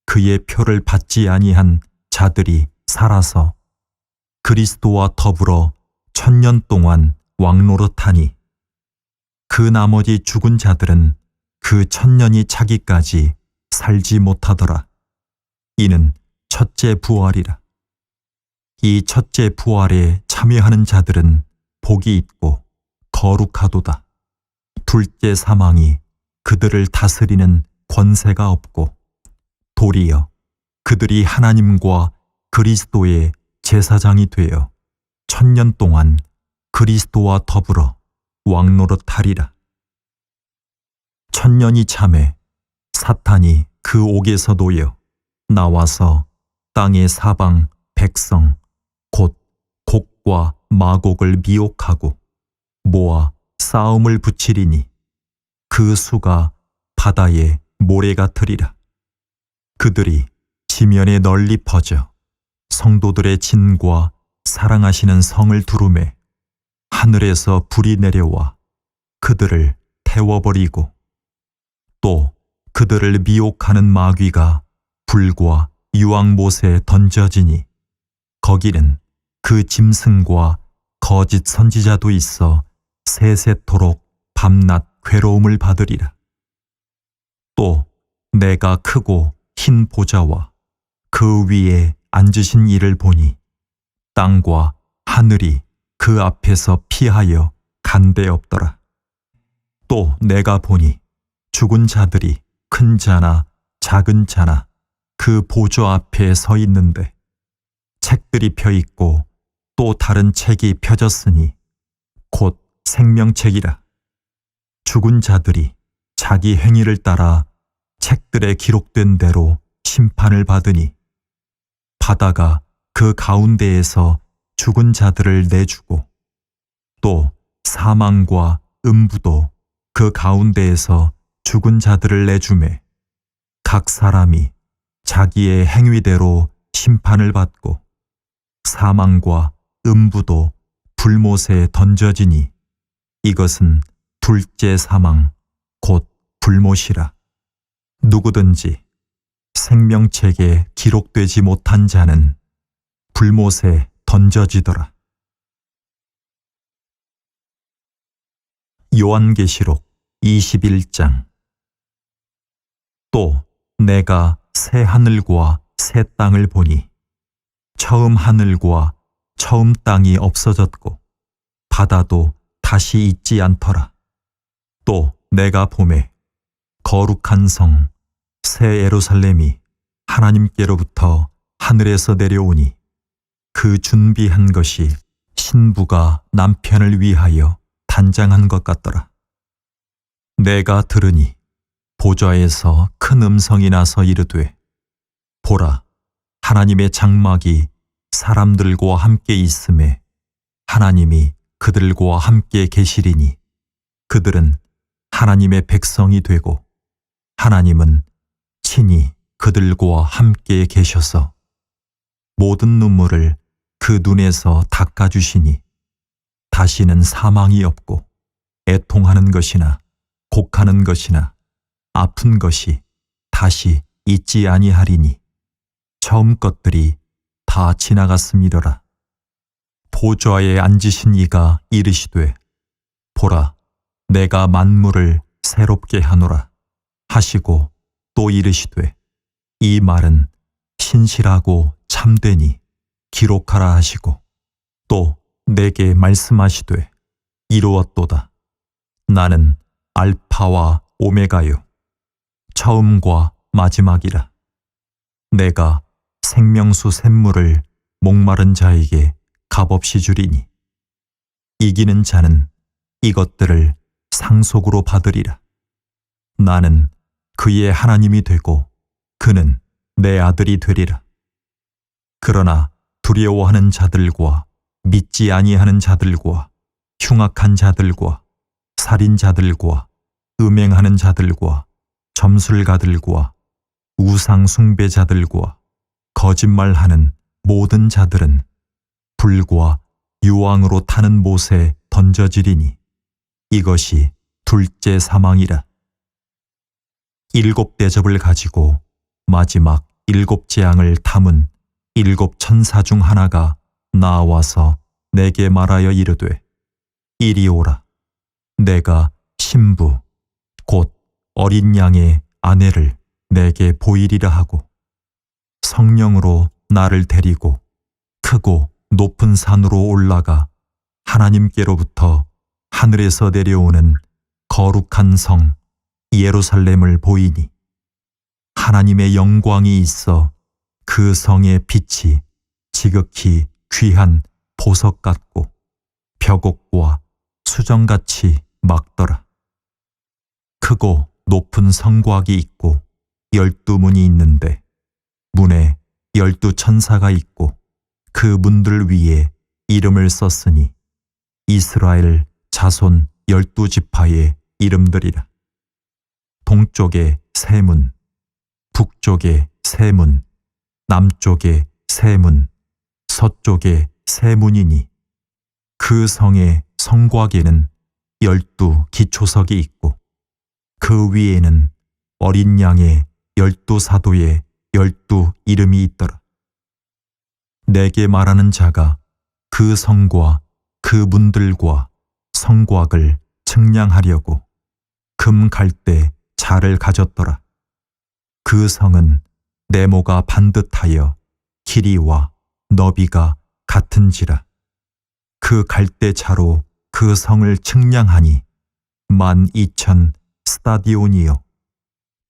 그의 표를 받지 아니한 자들이 살아서 그리스도와 더불어 1000년 동안 왕노릇하니 그 나머지 죽은 자들은 그 1000년이 차기까지 살지 못하더라. 이는 첫째 부활이라. 이 첫째 부활에 참여하는 자들은 복이 있고 거룩하도다. 둘째 사망이 그들을 다스리는 권세가 없고 도리어 그들이 하나님과 그리스도의 제사장이 되어 1000년 동안 그리스도와 더불어 왕노릇하리라. 1000년이 참에 사탄이 그 옥에서 놓여 나와서 땅의 사방 백성 곧 곡과 마곡을 미혹하고 모아 싸움을 붙이리니 그 수가 바다의 모래 같으리라. 그들이 지면에 널리 퍼져 성도들의 진과 사랑하시는 성을 두루매 하늘에서 불이 내려와 그들을 태워버리고 또 그들을 미혹하는 마귀가 불과 유황못에 던져지니 거기는 그 짐승과 거짓 선지자도 있어 세세토록 밤낮 괴로움을 받으리라. 또 내가 크고 흰 보좌와 그 위에 앉으신 이를 보니 땅과 하늘이 그 앞에서 피하여 간데 없더라. 또 내가 보니 죽은 자들이 큰 자나 작은 자나 그 보좌 앞에 서 있는데 책들이 펴 있고 또 다른 책이 펴졌으니 곧 생명책이라. 죽은 자들이 자기 행위를 따라 책들에 기록된 대로 심판을 받으니 바다가 그 가운데에서 죽은 자들을 내주고 또 사망과 음부도 그 가운데에서 죽은 자들을 내주매 각 사람이 자기의 행위대로 심판을 받고 사망과 음부도 불못에 던져지니 이것은 둘째 사망 곧 불못이라. 누구든지 생명책에 기록되지 못한 자는 불못에 던져지더라. 요한계시록 21장. 또 내가 새 하늘과 새 땅을 보니 처음 하늘과 처음 땅이 없어졌고 바다도 다시 있지 않더라. 또 내가 보매 거룩한 성 새 예루살렘이 하나님께로부터 하늘에서 내려오니 그 준비한 것이 신부가 남편을 위하여 단장한 것 같더라. 내가 들으니 보좌에서 큰 음성이 나서 이르되 보라, 하나님의 장막이 사람들과 함께 있음에 하나님이 그들과 함께 계시리니 그들은 하나님의 백성이 되고 하나님은 친히 그들과 함께 계셔서 모든 눈물을 그 눈에서 닦아주시니 다시는 사망이 없고 애통하는 것이나 곡하는 것이나 아픈 것이 다시 있지 아니하리니 처음 것들이 다 지나갔음이로라. 보좌에 앉으신 이가 이르시되 보라 내가 만물을 새롭게 하노라 하시고 또 이르시되 이 말은 신실하고 참되니 기록하라 하시고 또 내게 말씀하시되 이루었도다. 나는 알파와 오메가요 처음과 마지막이라. 내가 생명수 샘물을 목마른 자에게 값없이 주리니 이기는 자는 이것들을 상속으로 받으리라. 나는 그의 하나님이 되고 그는 내 아들이 되리라. 그러나 두려워하는 자들과 믿지 아니하는 자들과 흉악한 자들과 살인자들과 음행하는 자들과 점술가들과 우상 숭배자들과 거짓말하는 모든 자들은 불과 유황으로 타는 못에 던져지리니 이것이 둘째 사망이라. 일곱 대접을 가지고 마지막 일곱 재앙을 담은 일곱 천사 중 하나가 나와서 내게 말하여 이르되 이리 오라. 내가 신부 곧 어린 양의 아내를 내게 보이리라 하고 성령으로 나를 데리고 크고 높은 산으로 올라가 하나님께로부터 하늘에서 내려오는 거룩한 성 예루살렘을 보이니 하나님의 영광이 있어 그 성의 빛이 지극히 귀한 보석 같고 벽옥과 수정같이 막더라. 크고 높은 성곽이 있고 12문이 있는데 문에 12 천사가 있고 그 문들 위에 이름을 썼으니 이스라엘 자손 12지파의 이름들이라. 동쪽에 세 문, 북쪽에 세 문, 남쪽에 세 문, 서쪽에 세 문이니 그 성의 성곽에는 12 기초석이 있고 그 위에는 어린 양의 12 사도의 12 이름이 있더라. 내게 말하는 자가 그 성과 그 문들과 성곽을 측량하려고 금 갈대 자를 가졌더라. 그 성은 네모가 반듯하여 길이와 너비가 같은지라. 그 갈대 자로 그 성을 측량하니 12,000 스타디온이요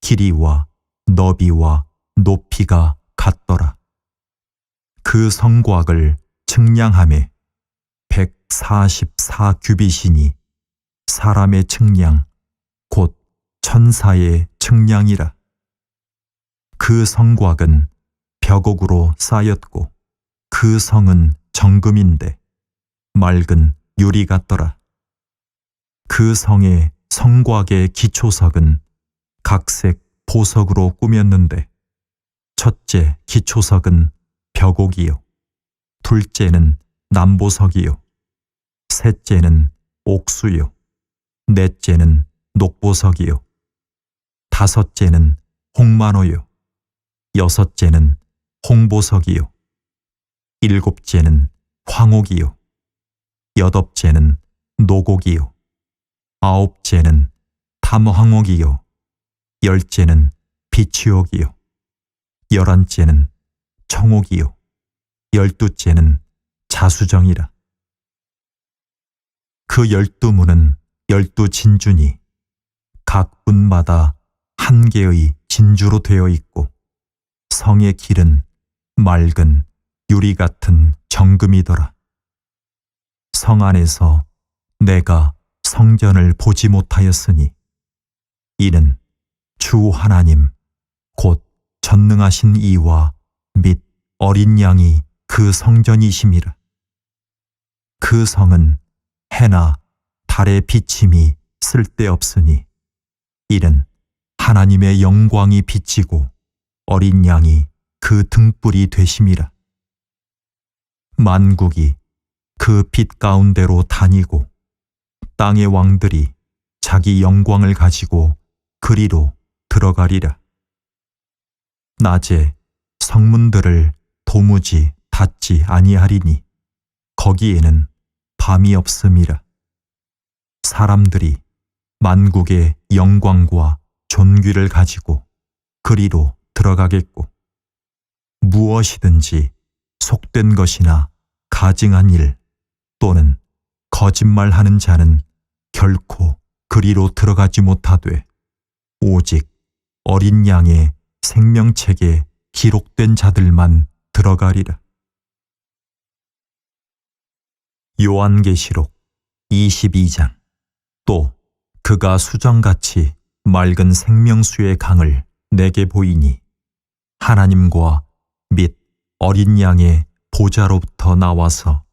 길이와 너비와 높이가 같더라. 그 성곽을 측량하매 144 규빗이니 사람의 측량 곧 천사의 측량이라. 그 성곽은 벽옥으로 쌓였고 그 성은 정금인데 맑은 유리 같더라. 그 성의 성곽의 기초석은 각색 보석으로 꾸몄는데 첫째 기초석은 벽옥이요 둘째는 남보석이요 셋째는 옥수요 넷째는 녹보석이요 다섯째는 홍마노요 여섯째는 홍보석이요 일곱째는 황옥이요 여덟째는 노곡이요 아홉째는 탐황옥이요 열째는 비취옥이요 열한째는 청옥이요 열두째는 자수정이라. 그 12문은 12 진주니 각 문마다 한 개의 진주로 되어 있고 성의 길은 맑은 유리 같은 정금이더라. 성 안에서 내가 성전을 보지 못하였으니 이는 주 하나님 곧 전능하신 이와 및 어린 양이 그 성전이심이라. 그 성은 해나 달의 비침이 쓸데없으니 이는 하나님의 영광이 비치고 어린 양이 그 등불이 되심이라. 만국이 그 빛 가운데로 다니고 땅의 왕들이 자기 영광을 가지고 그리로 들어가리라. 낮에 성문들을 도무지 닫지 아니하리니 거기에는 밤이 없음이라. 사람들이 만국의 영광과 존귀를 가지고 그리로 들어가겠고, 무엇이든지 속된 것이나 가증한 일 또는 거짓말하는 자는 결코 그리로 들어가지 못하되 오직 어린 양의 생명책에 기록된 자들만 들어가리라. 요한계시록 22장. 또 그가 수정같이 맑은 생명수의 강을 내게 보이니 하나님과 및 어린 양의 보좌로부터 나와서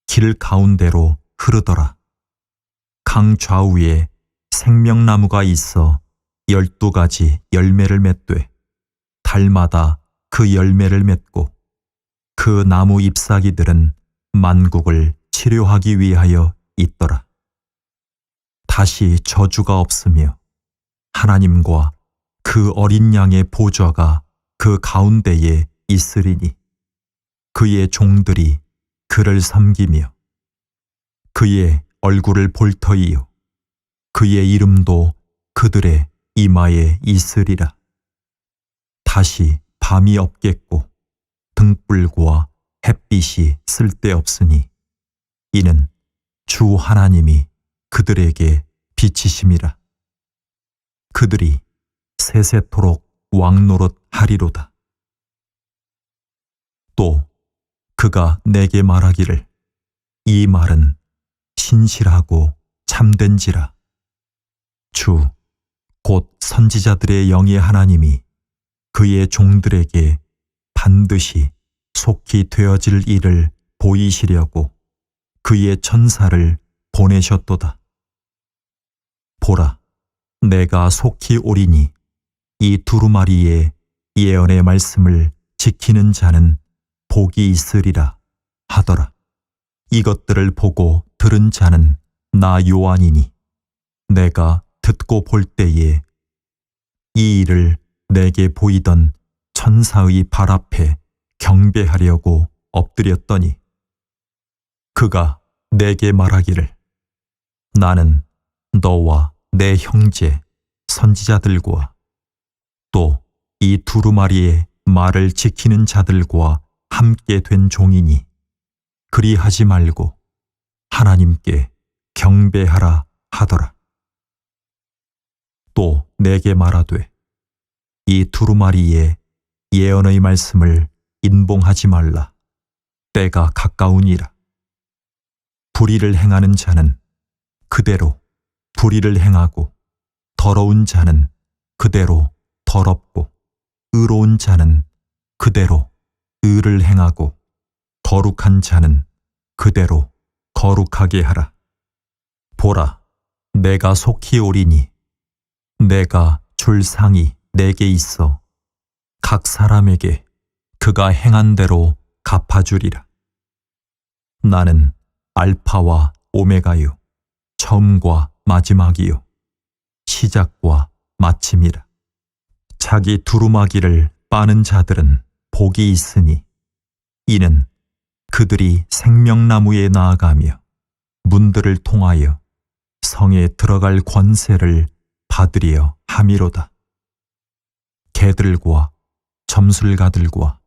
길 가운데로 흐르더라. 강 좌우에 생명나무가 있어 12가지 열매를 맺되 달마다 그 열매를 맺고 그 나무 잎사귀들은 만국을 치료하기 위하여 있더라. 다시 저주가 없으며 하나님과 그 어린 양의 보좌가 그 가운데에 있으리니 그의 종들이 그를 섬기며 그의 얼굴을 볼 터이요 그의 이름도 그들의 이마에 있으리라. 다시 밤이 없겠고 등불과 햇빛이 쓸데없으니 이는 주 하나님이 그들에게 비치심이라. 그들이 세세토록 왕노릇 하리로다. 또 그가 내게 말하기를 이 말은 신실하고 참된지라. 주 곧 선지자들의 영의 하나님이 그의 종들에게 반드시 속히 되어질 일을 보이시려고 그의 천사를 보내셨도다. 보라, 내가 속히 오리니 이 두루마리의 예언의 말씀을 지키는 자는 복이 있으리라 하더라. 이것들을 보고 들은 자는 나 요한이니 내가 듣고 볼 때에 이 일을 내게 보이던 천사의 발 앞에 경배하려고 엎드렸더니 그가 내게 말하기를 나는 너와 내 형제 선지자들과 또 이 두루마리의 말을 지키는 자들과 함께 된 종이니 그리하지 말고 하나님께 경배하라 하더라. 또 내게 말하되 이 두루마리의 예언의 말씀을 인봉하지 말라. 때가 가까우니라. 불의를 행하는 자는 그대로 불의를 행하고 더러운 자는 그대로 더럽고 의로운 자는 그대로 의를 행하고 거룩한 자는 그대로 거룩하게 하라. 보라, 내가 속히 오리니 내가 줄 상이 내게 있어 각 사람에게 그가 행한 대로 갚아주리라. 나는 알파와 오메가요 처음과 마지막이요 시작과 마침이라. 자기 두루마기를 빠는 자들은 복이 있으니 이는 그들이 생명나무에 나아가며 문들을 통하여 성에 들어갈 권세를 받으려 함이로다. 개들과 점술가들과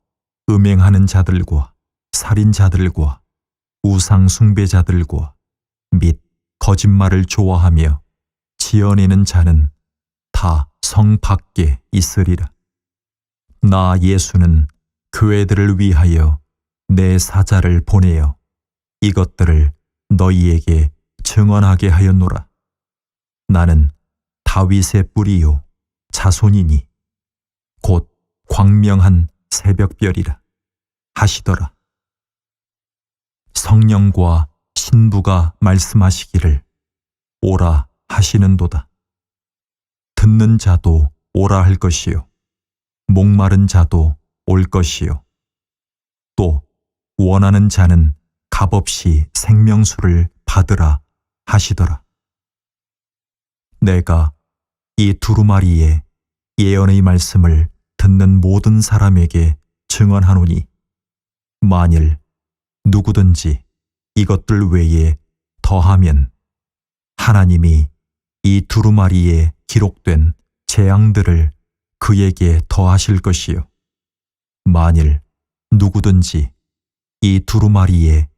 음행하는 자들과 살인자들과 우상 숭배자들과 및 거짓말을 좋아하며 지어내는 자는 다 성 밖에 있으리라. 나 예수는 교회들을 위하여 내 사자를 보내어 이것들을 너희에게 증언하게 하였노라. 나는 다윗의 뿌리요 자손이니 곧 광명한 새벽별이라 하시더라. 성령과 신부가 말씀하시기를 오라 하시는도다. 듣는 자도 오라 할 것이요 목마른 자도 올 것이요 또 원하는 자는 값없이 생명수를 받으라 하시더라. 내가 이 두루마리의 예언의 말씀을 듣는 모든 사람에게 증언하노니 만일 누구든지 이것들 외에 더하면 하나님이 이 두루마리에 기록된 재앙들을 그에게 더하실 것이요. 만일 누구든지 이 두루마리에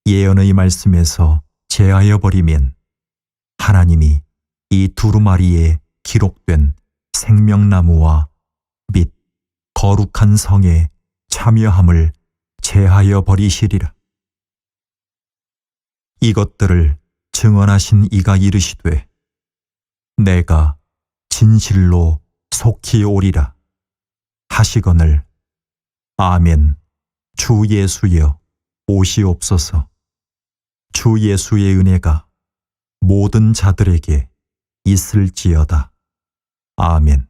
예언의 말씀에서 제하여 버리면 하나님이 이 두루마리에 기록된 생명나무와 및 거룩한 성에 참여함을 제하여 버리시리라. 이것들을 증언하신 이가 이르시되 내가 진실로 속히 오리라 하시거늘 아멘. 주 예수여 오시옵소서. 주 예수의 은혜가 모든 자들에게 있을지어다. 아멘.